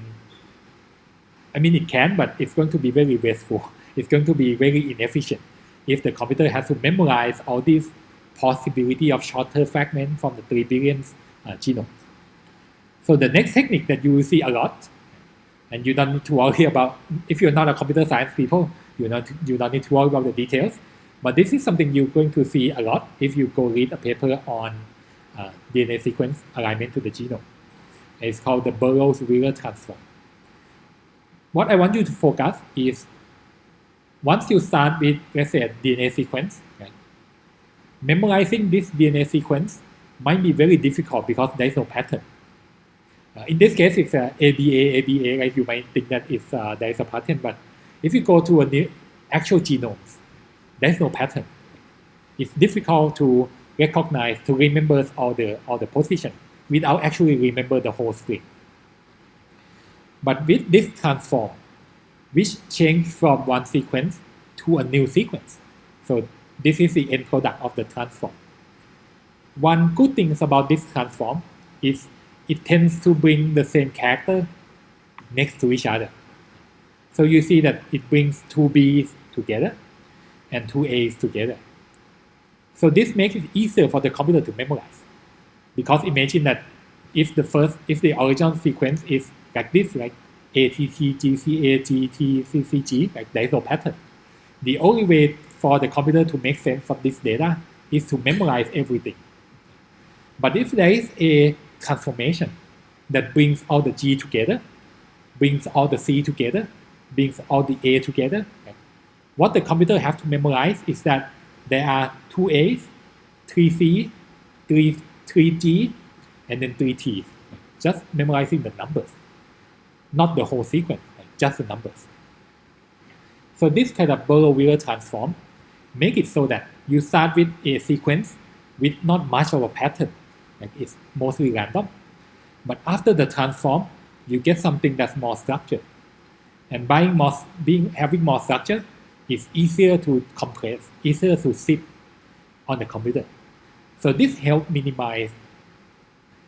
I mean, it can, but it's going to be very wasteful. It's going to be very inefficient if the computer has to memorize all these possibility of shorter fragments from the 3 billion genomes. So the next technique that you will see a lot, and you don't need to worry about, if you're not a computer science people, you don't need to worry about the details, but this is something you're going to see a lot if you go read a paper on DNA sequence alignment to the genome. It's called the Burrows-Wheeler transform. What I want you to focus is, once you start with, let's say, a DNA sequence, right, memorizing this DNA sequence might be very difficult because there is no pattern. In this case, it's ABA, right? You might think that there is a pattern, but if you go to a actual genomes, there's no pattern. It's difficult to recognize, to remember all the position without actually remember the whole string. But with this transform, which change from one sequence to a new sequence, so this is the end product of the transform. One good thing about this transform is it tends to bring the same character next to each other. So you see that it brings 2 B's together and 2 A's together. So this makes it easier for the computer to memorize. Because imagine that if the original sequence is like this, like ATT, GCA, GT, CCG, like there is no pattern. The only way for the computer to make sense of this data is to memorize everything. But if there is a transformation that brings all the G together, brings all the C together, brings all the A together, what the computer has to memorize is that there are 2 A's, 3 C, 3 G, and then 3 T's. Just memorizing the numbers, not the whole sequence, just the numbers. So this kind of Burrows-Wheeler transform make it so that you start with a sequence with not much of a pattern, like it's mostly random. But after the transform, you get something that's more structured. And having more structure is easier to compress, easier to zip on the computer. So this helps minimize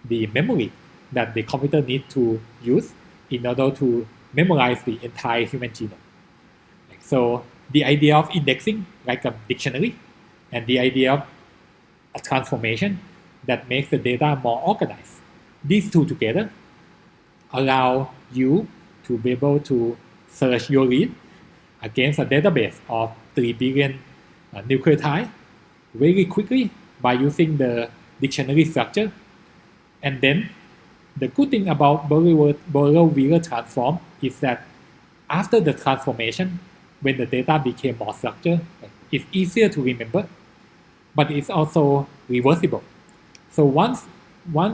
the memory that the computer needs to use in order to memorize the entire human genome. So the idea of indexing, like a dictionary, and the idea of a transformation that makes the data more organized, these two together allow you to be able to search your read against a database of 3 billion nucleotides very quickly by using the dictionary structure. And then the good thing about Burrows-Wheeler transform is that after the transformation, when the data became more structured, it's easier to remember, but it's also reversible. So once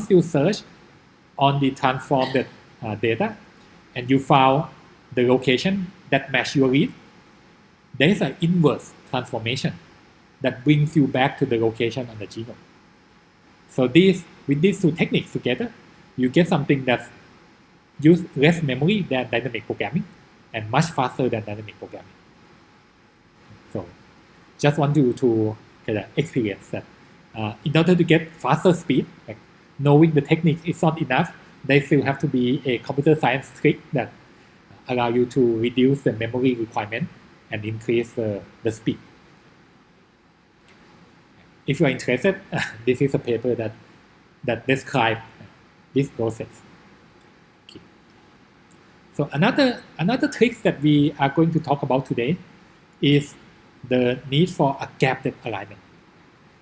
you search on the transformed data and you found the location that match your read, there is an inverse transformation that brings you back to the location on the genome. So with these two techniques together, you get something that uses less memory than dynamic programming and much faster than dynamic programming. So just want you to get an experience that in order to get faster speed, like knowing the technique is not enough, there still have to be a computer science trick that allow you to reduce the memory requirement and increase the speed. If you are interested, this is a paper that describes this process. Okay. So another trick that we are going to talk about today is the need for a gap depth alignment.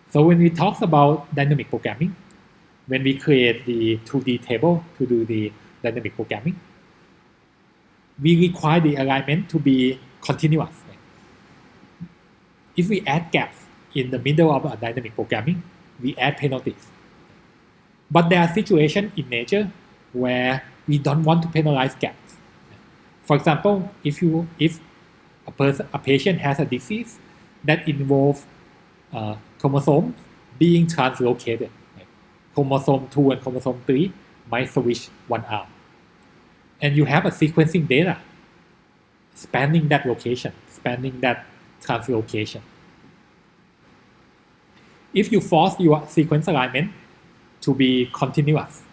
So when we talk about dynamic programming, when we create the 2D table to do the dynamic programming, we require the alignment to be continuous. If we add gaps in the middle of a dynamic programming, we add penalties. But there are situations in nature where we don't want to penalize gaps. For example, if a patient has a disease that involves chromosomes being translocated, like chromosome 2 and chromosome 3 might switch one arm, and you have a sequencing data spanning that location, spanning that translocation. If you force your sequence alignment to be continuous,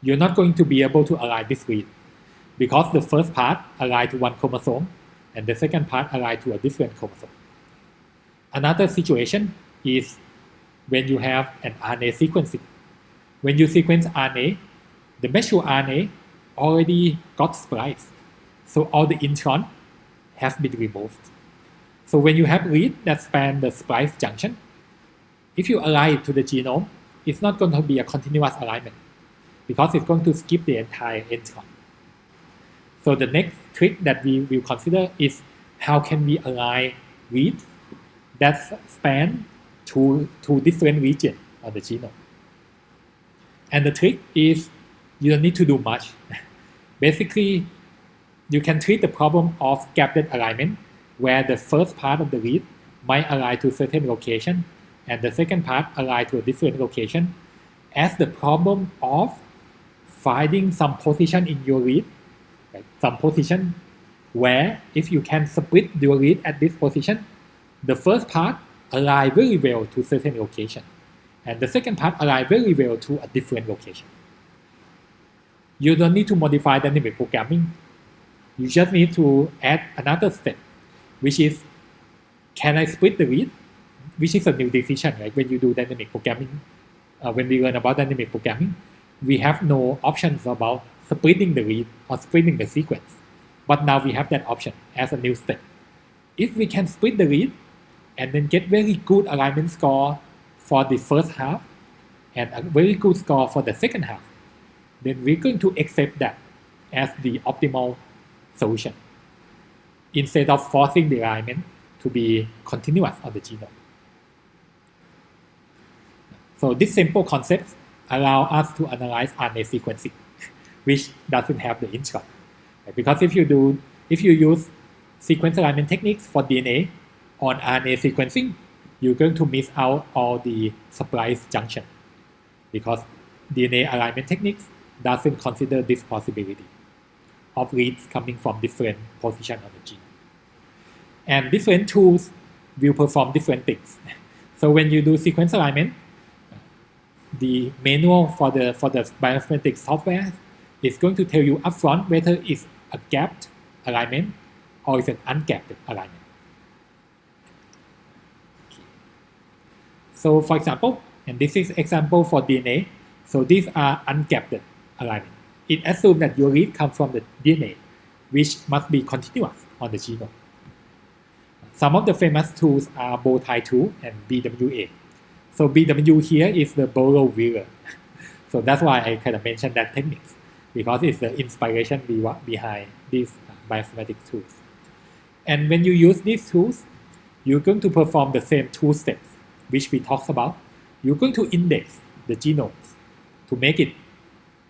you're not going to be able to align this read, because the first part aligns to one chromosome and the second part aligns to a different chromosome. Another situation is when you have an RNA sequencing. When you sequence RNA, the messenger RNA already got spliced, so all the intron have been removed. So when you have read that span the splice junction, if you align it to the genome, it's not going to be a continuous alignment because it's going to skip the entire intron. So the next trick that we will consider is how can we align reads that span two different regions of the genome. And the trick is you don't need to do much. Basically, you can treat the problem of gapped alignment where the first part of the read might align to a certain location and the second part align to a different location as the problem of finding some position in your read, right? Some position where if you can split your read at this position, the first part align very well to a certain location and the second part align very well to a different location. You don't need to modify dynamic programming. You just need to add another step, which is, can I split the read? Which is a new decision, right? When you do dynamic programming, when we learn about dynamic programming, we have no options about splitting the read or splitting the sequence. But now we have that option as a new step. If we can split the read and then get very good alignment score for the first half and a very good score for the second half, then we're going to accept that as the optimal solution instead of forcing the alignment to be continuous on the genome. So this simple concept allows us to analyze RNA sequencing, which doesn't have the intron. Because if you use sequence alignment techniques for DNA on RNA sequencing, you're going to miss out all the splice junction because DNA alignment techniques doesn't consider this possibility of reads coming from different positions on the genome. And different tools will perform different things. So when you do sequence alignment, the manual for the bioinformatics software is going to tell you upfront whether it's a gapped alignment or it's an ungapped alignment. So for example, and this is example for DNA, so these are ungapped alignment. It assumes that your read comes from the DNA, which must be continuous on the genome. Some of the famous tools are bow tie tool and BWA. So BW here is the Burrows-Wheeler. So that's why I kind of mentioned that techniques, because it's the inspiration behind these bioinformatics tools. And when you use these tools, you're going to perform the same two steps, which we talked about. You're going to index the genomes to make it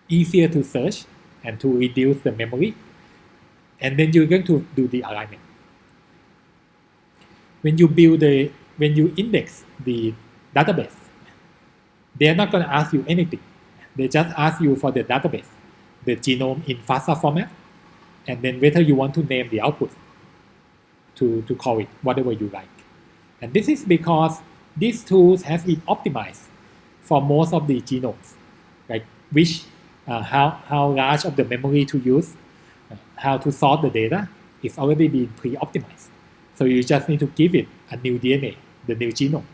easier to search and to reduce the memory. And then you're going to do the alignment. When you index the database, they're not going to ask you anything. They just ask you for the database, the genome in FASTA format, and then whether you want to name the output to call it whatever you like. And this is because these tools have been optimized for most of the genomes, like which how large of the memory to use, how to sort the data is already been pre-optimized. So you just need to give it a new DNA, the new genome,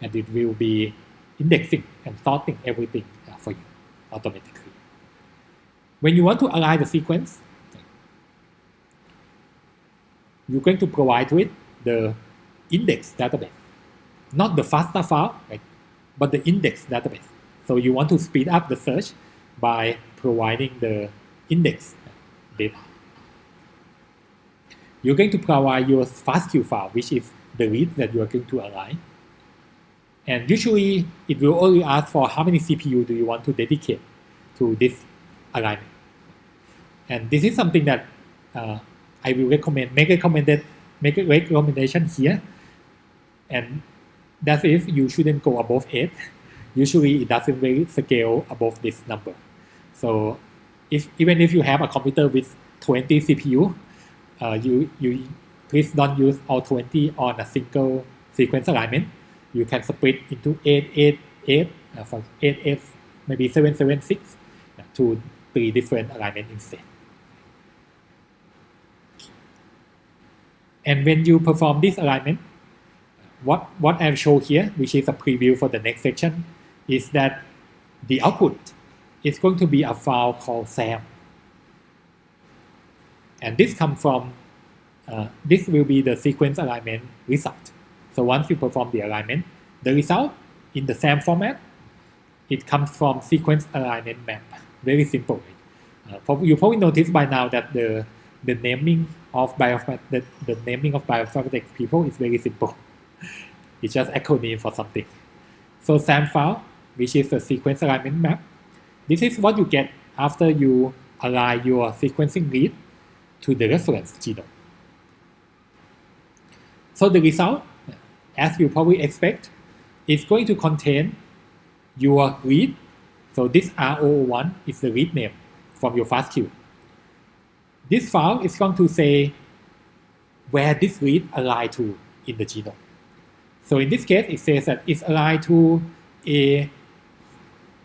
and it will be indexing and sorting everything for you automatically. When you want to align the sequence, you're going to provide to it the index database, not the FASTA file, right, but the index database. So you want to speed up the search by providing the index data. You're going to provide your FastQ file, which is the read that you are going to align. And usually, it will only ask for how many CPU do you want to dedicate to this alignment. And this is something that I will make a recommendation here, and that is you shouldn't go above 8. Usually it doesn't really scale above this number. So even if you have a computer with 20 CPU, you please don't use all 20 on a single sequence alignment. You can split into 8, 8, 8, from 8, 8, maybe 7, 7, 6 to 3 different alignments instead. And when you perform this alignment, what I've shown here, which is a preview for the next section, is that the output is going to be a file called SAM. And this comes from, this will be the sequence alignment result. So once you perform the alignment, the result in the SAM format, it comes from sequence alignment map. Very simple. You probably noticed by now that the naming of bioinformatics people is very simple. It's just acronym for something. So SAM file, which is the sequence alignment map, this is what you get after you align your sequencing read to the reference genome. So the result, as you probably expect, is going to contain your read. So this R001 is the read name from your FastQ. This file is going to say where this read aligned to in the genome. So in this case, it says that it's aligned to a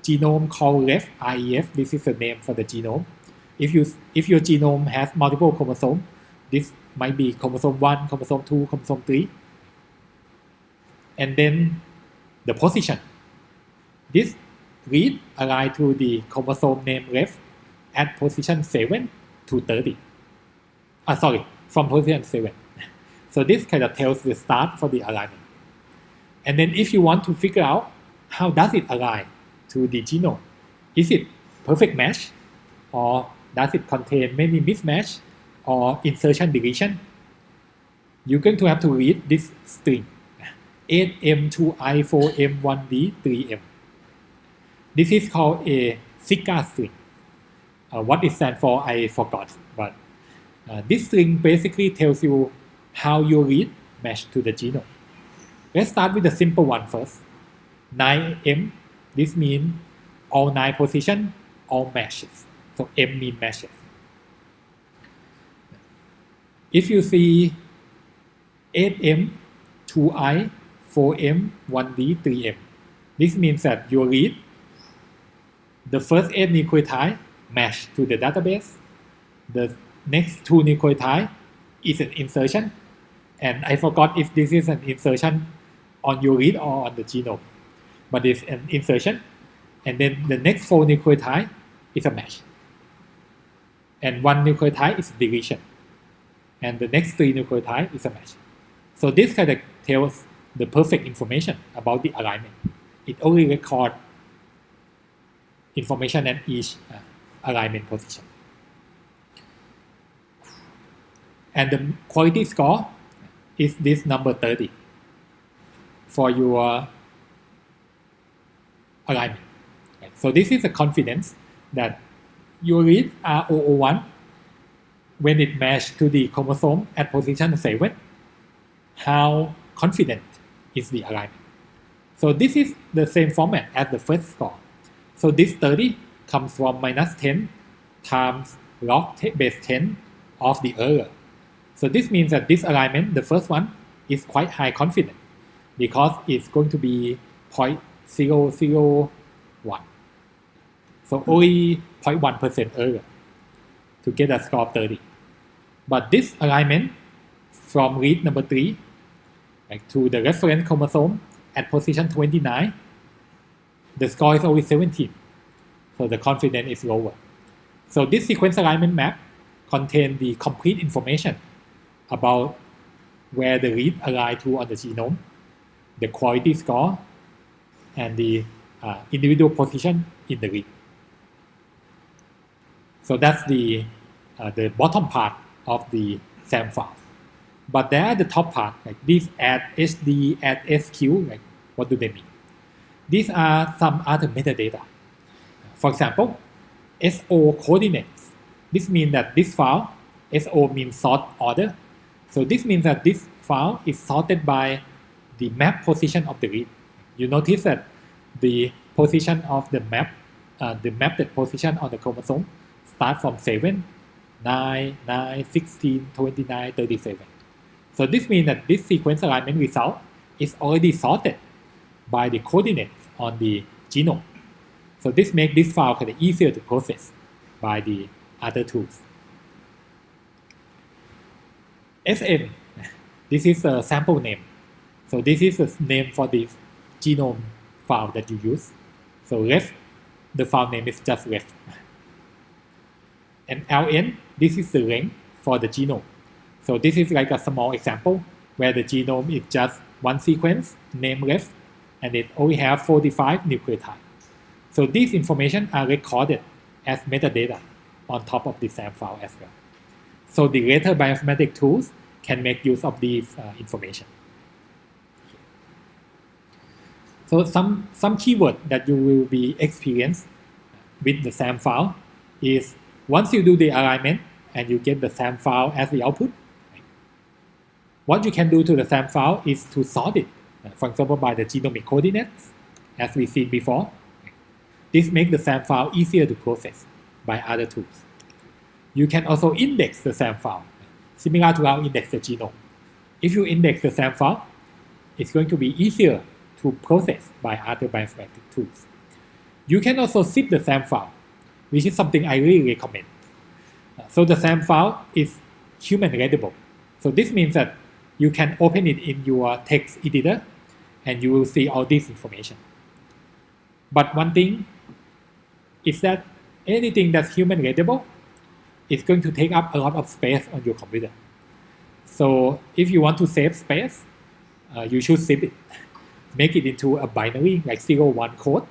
genome called REF, REF. This is the name for the genome. If your genome has multiple chromosomes, this might be chromosome 1, chromosome 2, chromosome 3. And then the position. This read aligned to the chromosome name REF at position 7 to 30. From position 7. So this kind of tells the start for the alignment. And then if you want to figure out how does it align to the genome, is it perfect match, or does it contain many mismatch or insertion deletion, you're going to have to read this string 8M2I 4M 1D 3M. This is called a SIGA string. What it stands for, I forgot, but this string basically tells you how your read match to the genome. Let's start with the simple one first. 9M, this means all 9 positions, all matches. So M means matches. If you see 8M, 2I, 4M, 1D, 3M, this means that your read, the first 8 nucleotide match to the database. The next 2 nucleotide is an insertion. And I forgot if this is an insertion on your read or on the genome. But it's an insertion. And then the next 4 nucleotide is a match. And 1 nucleotide is deletion. And the next 3 nucleotide is a match. So this kind of tells the perfect information about the alignment. It only records information at each alignment position. And the quality score is this number 30 for your alignment. So this is a confidence that you read R001 when it matches to the chromosome at position 7, how confident is the alignment. So this is the same format as the first score. So this 30 comes from minus 10 times log base 10 of the error. So this means that this alignment, the first one, is quite high confidence because it's going to be 0.001. So only 0.1% error to get a score of 30. But this alignment from read number 3 to the reference chromosome at position 29, the score is only 17. So the confidence is lower. So this sequence alignment map contains the complete information about where the read align to on the genome, the quality score, and the individual position in the read. So that's the bottom part of the SAM file. But there are the top part, like these add HD, add SQ, like what do they mean? These are some other metadata. For example, SO coordinates. This means that this file SO means sort order. So this means that this file is sorted by the map position of the read. You notice that the position of the mapped position on the chromosome start from 7, 9, 9, 16, 29, 37. So this means that this sequence alignment result is already sorted by the coordinates on the genome. So this makes this file kind of easier to process by the other tools. SM, this is a sample name. So this is a name for the genome file that you use. So ref, the file name is just ref. And LN, this is the range for the genome. So this is like a small example where the genome is just one sequence named ref, and it only have 45 nucleotides. So these information are recorded as metadata on top of the SAM file as well. So the later bioinformatics tools can make use of these information. So some keyword that you will be experienced with the SAM file is once you do the alignment and you get the SAM file as the output, what you can do to the SAM file is to sort it, for example, by the genomic coordinates, as we seen before. This makes the SAM file easier to process by other tools. You can also index the SAM file, similar to how you index the genome. If you index the SAM file, it's going to be easier to process by other bioinformatics tools. You can also zip the SAM file, which is something I really recommend. So the SAM file is human readable. So this means that you can open it in your text editor and you will see all this information. But one thing is that anything that's human readable is going to take up a lot of space on your computer. So if you want to save space, you should zip it. Make it into a binary, like 0-1 code,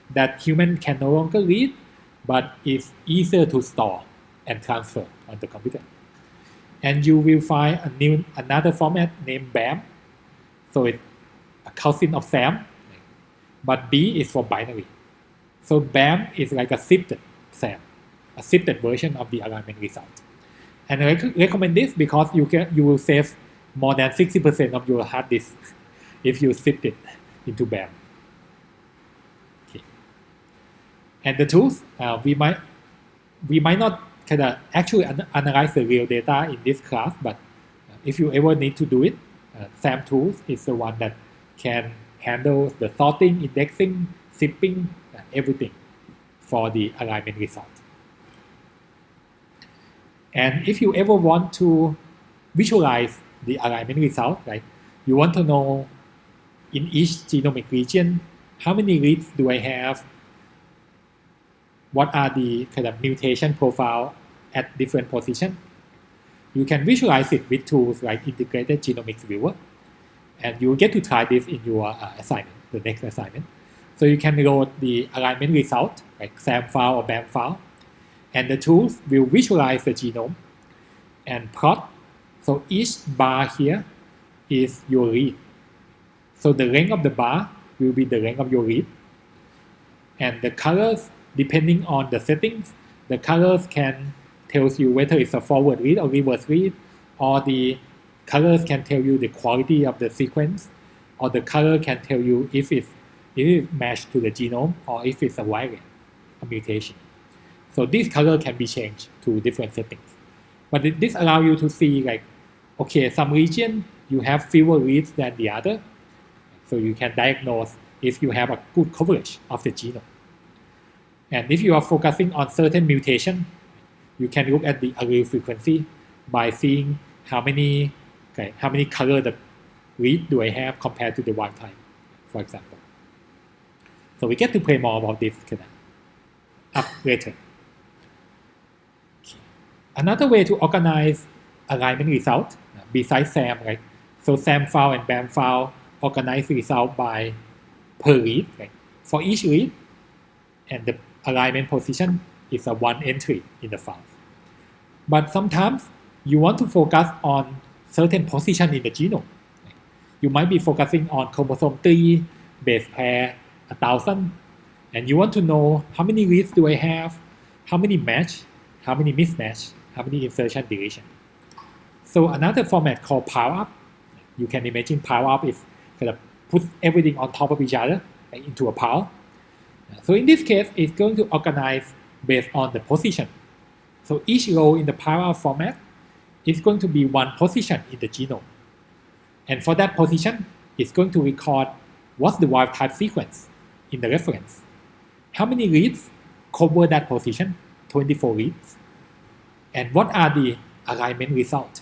that human can no longer read, but is easier to store and transfer on the computer. And you will find another format named BAM. So it's a cousin of SAM, but B is for binary. So BAM is like a zipped SAM, a zipped version of the alignment result. And I recommend this because you will save more than 60% of your hard disk if you zip it into BAM. Okay. And the tools, we might not kind of actually analyze the real data in this class, but if you ever need to do it, SAM tools is the one that can handle the sorting, indexing, zipping, everything for the alignment result. And if you ever want to visualize the alignment result, right, you want to know in each genomic region, how many reads do I have? What are the kind of mutation profile at different positions? You can visualize it with tools like Integrated Genomics Viewer, and you will get to try this in your assignment, the next assignment. So you can load the alignment result, like SAM file or BAM file, and the tools will visualize the genome and plot. So each bar here is your read. So the rank of the bar will be the rank of your read. And the colors, depending on the settings, the colors can tell you whether it's a forward read or reverse read, or the colors can tell you the quality of the sequence, or the color can tell you if it is matched to the genome or if it's a variant, a mutation. So this color can be changed to different settings. But this allows you to see, like, okay, some region you have fewer reads than the other. So you can diagnose if you have a good coverage of the genome. And if you are focusing on certain mutation, you can look at the allele frequency by seeing how many color the read do I have compared to the wild type, for example. So we get to play more about this up later. Okay. Another way to organize alignment result besides SAM, right? So SAM file and BAM file organize result by per read, right? For each read, and the alignment position is a one entry in the file. But sometimes you want to focus on certain position in the genome. You might be focusing on chromosome 3, base pair 1,000, and you want to know how many reads do I have, how many match, how many mismatch, how many insertion deletion. So another format called pileup. You can imagine pileup is kind of put everything on top of each other into a pile. So in this case, it's going to organize based on the position. So each row in the pileup format is going to be one position in the genome. And for that position, it's going to record what's the wild type sequence in the reference. How many reads cover that position? 24 reads. And what are the alignment results?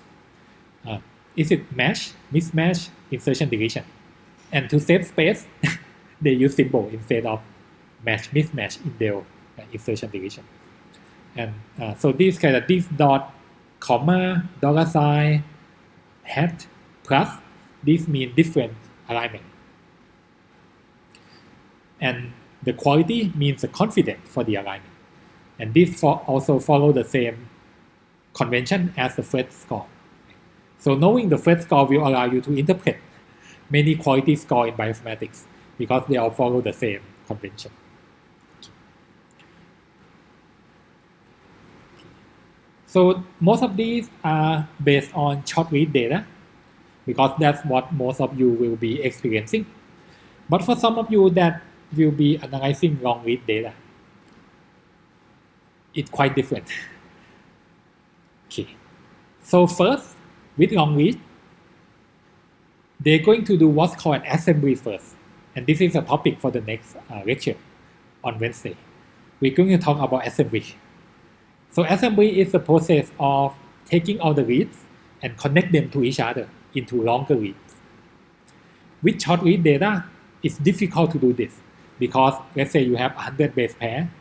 Is it match, mismatch, insertion, deletion? And to save space, they use symbol instead of match, mismatch, indel, insertion, deletion. And so these kind of this dot, comma, dollar sign, hat, plus, these mean different alignment. And the quality means the confidence for the alignment. And this also follow the same convention as the Phred score. So knowing the Phred score will allow you to interpret many quality score in bioinformatics because they all follow the same convention. So most of these are based on short read data because that's what most of you will be experiencing. But for some of you that will be analyzing long read data, it's quite different. Okay. So first, with long read, they're going to do what's called an assembly first. And this is a topic for the next lecture on Wednesday. We're going to talk about assembly. So assembly is the process of taking all the reads and connect them to each other into longer reads. With short read data, it's difficult to do this because let's say you have 100 base pair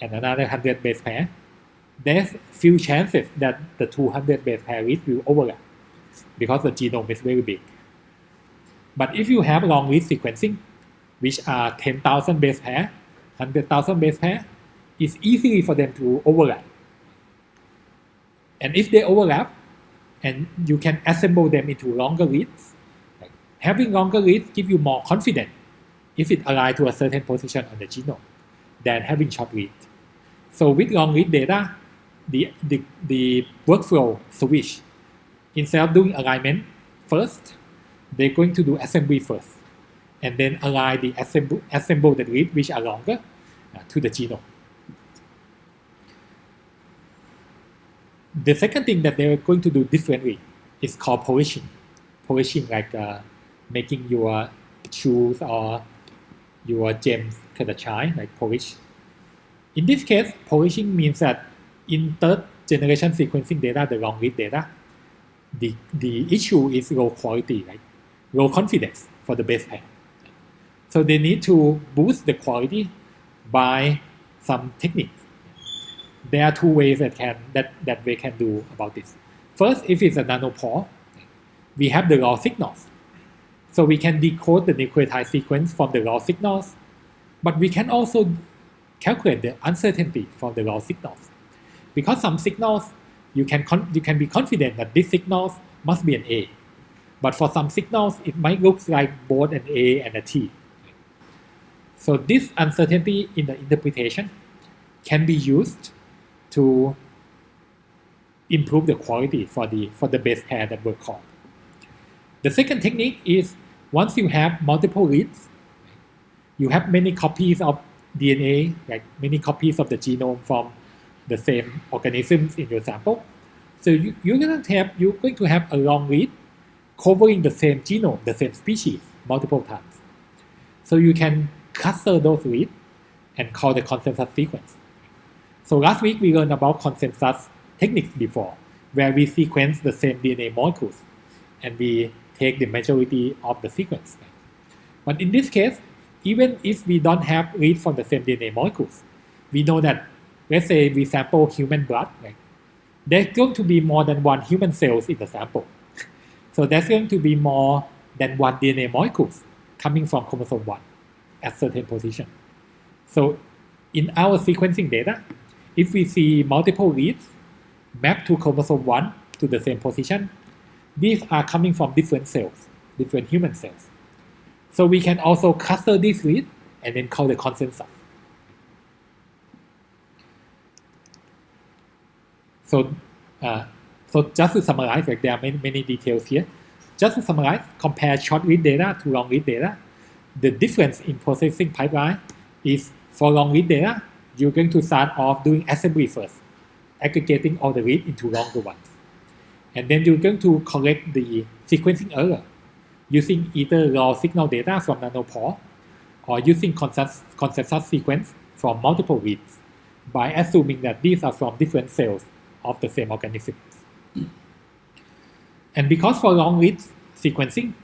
and another 100 base pair. There's few chances that the 200 base pair reads will overlap because the genome is very big. But if you have long read sequencing, which are 10,000 base pair, 100,000 base pair, it's easy for them to overlap. And if they overlap, and you can assemble them into longer reads, having longer reads gives you more confidence if it aligns to a certain position on the genome than having short read. So with long read data, the workflow switch. Instead of doing alignment first, they're going to do assembly first, and then align the assemble the reads which are longer to the genome. The second thing that they're going to do differently is called polishing. Polishing like making your shoes or your gems kind of shine, like polish. In this case, polishing means that in third generation sequencing data, the long read data, the issue is low quality, right? Low confidence for the base pair. So they need to boost the quality by some techniques. There are two ways that we can do about this. First, if it's a nanopore, we have the raw signals. So we can decode the nucleotide sequence from the raw signals, but we can also calculate the uncertainty from the raw signals. Because some signals, you can be confident that these signals must be an A. But for some signals, it might look like both an A and a T. So this uncertainty in the interpretation can be used to improve the quality for the base pair that were called. The second technique is once you have multiple reads, you have many copies of DNA, like many copies of the genome from the same organisms in your sample. So you're going to have a long read covering the same genome, the same species, multiple times. So you can cluster those reads and call the consensus sequence. So last week we learned about consensus techniques before, where we sequence the same DNA molecules and we take the majority of the sequence. But in this case, even if we don't have reads from the same DNA molecules, we know that, let's say we sample human blood, right? There's going to be more than one human cells in the sample. So there's going to be more than one DNA molecules coming from chromosome 1 at certain position. So in our sequencing data, if we see multiple reads mapped to chromosome 1 to the same position, these are coming from different cells, different human cells. So we can also cluster these reads and then call the consensus. So So just to summarize, like there are many details here. Just to summarize, compare short read data to long read data. The difference in processing pipeline is for long read data, you're going to start off doing assembly first, aggregating all the read into longer ones. And then you're going to collect the sequencing error using either raw signal data from Nanopore or using consensus sequence from multiple reads by assuming that these are from different cells of the same organisms. And because for long read sequencing,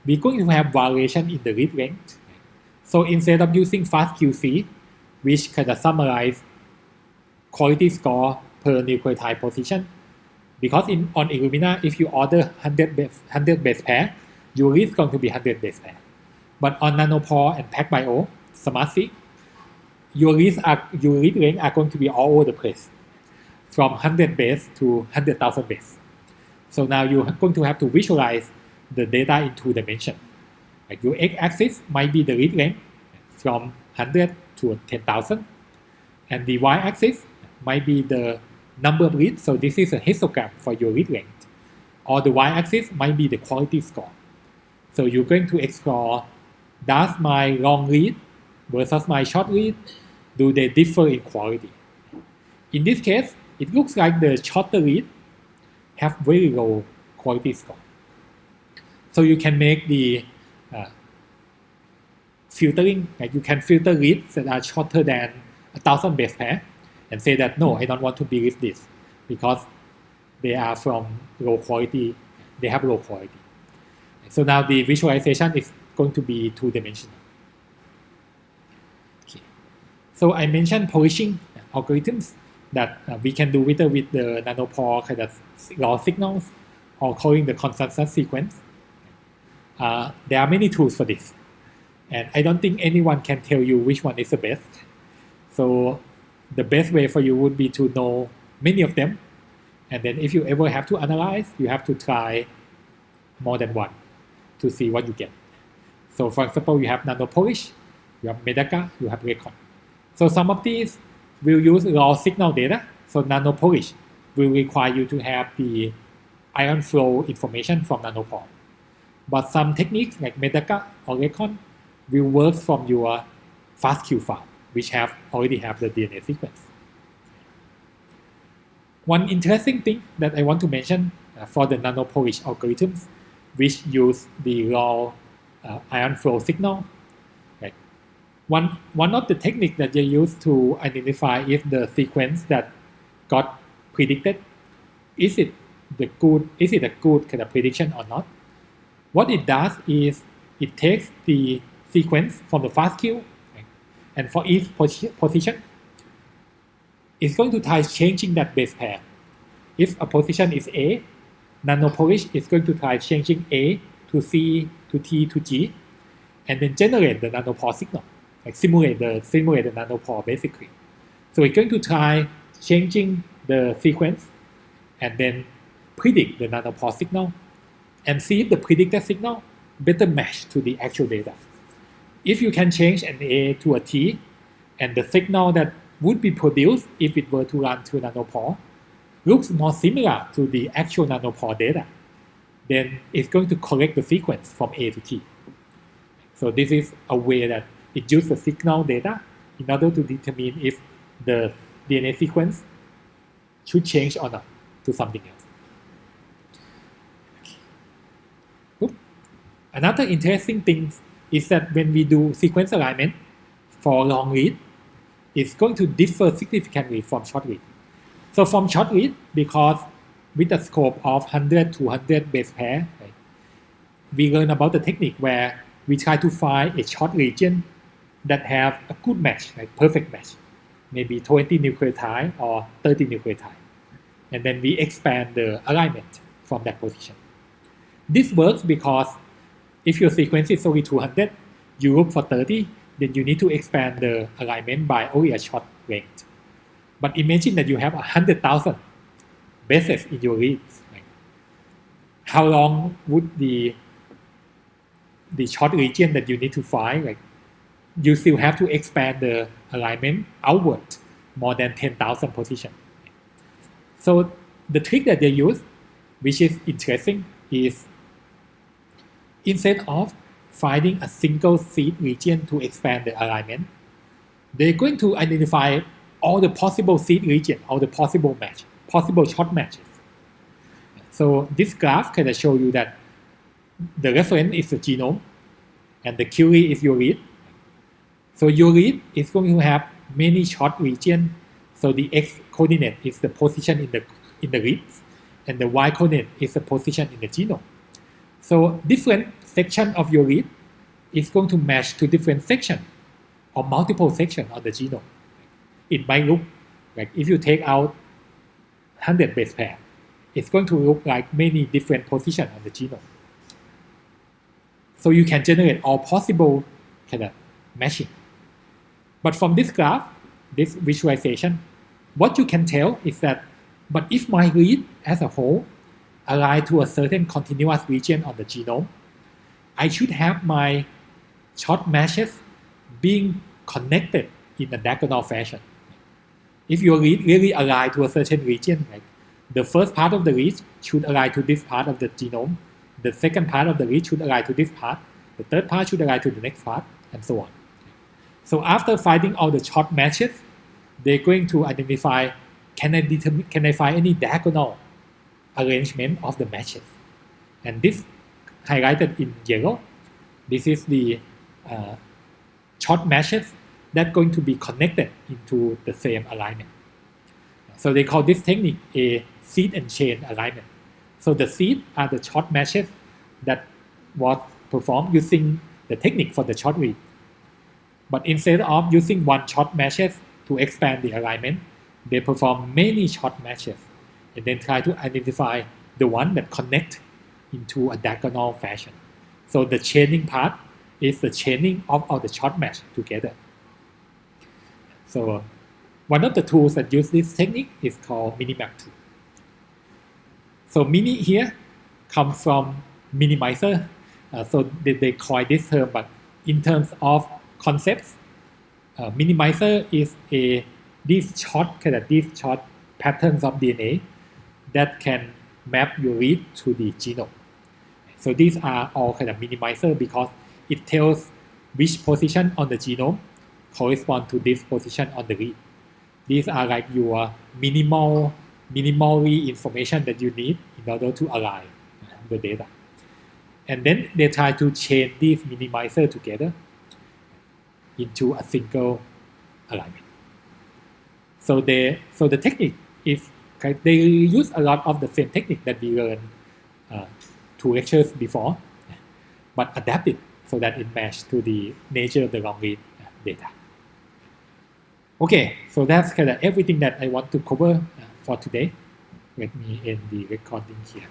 we're going to have variation in the read length. So instead of using FastQC, which kind of summarize quality score per nucleotide position, because on Illumina, if you order 100 base pair, your read is going to be 100 base pair. But on Nanopore and PacBio, SmartSeq, your read length are going to be all over the place, from 100 base to 100,000 base. So now you're going to have to visualize the data in two dimensions. Like your x-axis might be the read length from 100 to 10,000, and the y-axis might be the number of reads. So this is a histogram for your read length, or the y-axis might be the quality score. So you're going to explore, does my long read versus my short read, do they differ in quality? In this case, it looks like the shorter read have very low quality score. So you can make the filtering, like you can filter reads that are shorter than 1,000 base pair and say that no, I don't want to believe this because they are from low quality, they have low quality. So now the visualization is going to be two-dimensional. Okay. So I mentioned polishing algorithms that we can do either with the Nanopore kind of raw signals or calling the consensus sequence. There are many tools for this. And I don't think anyone can tell you which one is the best. So the best way for you would be to know many of them. And then if you ever have to analyze, you have to try more than one to see what you get. So for example, you have Nanopolish, you have Medaka, you have Recon. So some of these will use raw signal data. So Nanopolish will require you to have the ion flow information from Nanopore. But some techniques like Medaka or Recon will work from your FastQ file, which already have the DNA sequence. One interesting thing that I want to mention for the Nanopolish algorithms, which use the raw ion flow signal. Right? One of the techniques that they use to identify if the sequence that got predicted, is it a good kind of prediction or not? What it does is it takes the sequence from the FastQ, right? And for each position, it's going to try changing that base pair. If a position is A, Nanopolish is going to try changing A to C to T to G, and then generate the Nanopore signal, like simulate the Nanopore basically. So it's going to try changing the sequence and then predict the Nanopore signal and see if the predicted signal better match to the actual data. If you can change an A to a T, and the signal that would be produced if it were to run through Nanopore looks more similar to the actual Nanopore data, then it's going to correct the sequence from A to T. So this is a way that it uses the signal data in order to determine if the DNA sequence should change or not to something else. Okay. Another interesting thing is that when we do sequence alignment for long read, it's going to differ significantly from short read. So from short read, because with the scope of 100 to 100 base pair, right, we learn about the technique where we try to find a short region that have a good match, like perfect match, maybe 20 nucleotide or 30 nucleotide. And then we expand the alignment from that position. This works because if your sequence is only 200, you look for 30, then you need to expand the alignment by only a short length. But imagine that you have 100,000 bases in your reads. Like, how long would the short region that you need to find? Like, you still have to expand the alignment outward more than 10,000 positions. So the trick that they use, which is interesting, is instead of finding a single seed region to expand the alignment, they're going to identify all the possible seed region, all the possible short matches. So this graph can show you that the reference is the genome and the query is your read. So your read is going to have many short regions. So the x coordinate is the position in the reads, and the y coordinate is the position in the genome. So different section of your read is going to match to different section or multiple section of the genome. It might look like if you take out 100 base pair, it's going to look like many different positions on the genome. So you can generate all possible kind of matching. But from this graph, this visualization, what you can tell is that, but if my read as a whole align to a certain continuous region on the genome, I should have my short matches being connected in a diagonal fashion. If your read really align to a certain region, like the first part of the read should align to this part of the genome, the second part of the read should align to this part, the third part should align to the next part, and so on. So after finding all the short matches, they're going to identify, can I find any diagonal arrangement of the matches? And this highlighted in yellow, this is the short matches that going to be connected into the same alignment. So they call this technique a seed and chain alignment. So the seed are the short matches that was performed using the technique for the short read. But instead of using one short matches to expand the alignment, they perform many short matches and then try to identify the one that connect into a diagonal fashion. So the chaining part is the chaining of all the short match together. So one of the tools that use this technique is called Minimap tool. So mini here comes from minimizer. So they coin this term, but in terms of concepts, minimizer is these short patterns of DNA that can map your read to the genome. So these are all kind of minimizer because it tells which position on the genome correspond to this position on the read. These are like your minimally information that you need in order to align the data. And then they try to chain these minimizer together into a single alignment. So the technique is they use a lot of the same technique that we learned 2 lectures before, but adapt it so that it matches to the nature of the long read data. Okay, so that's kind of everything that I want to cover for today. Let me end the recording here.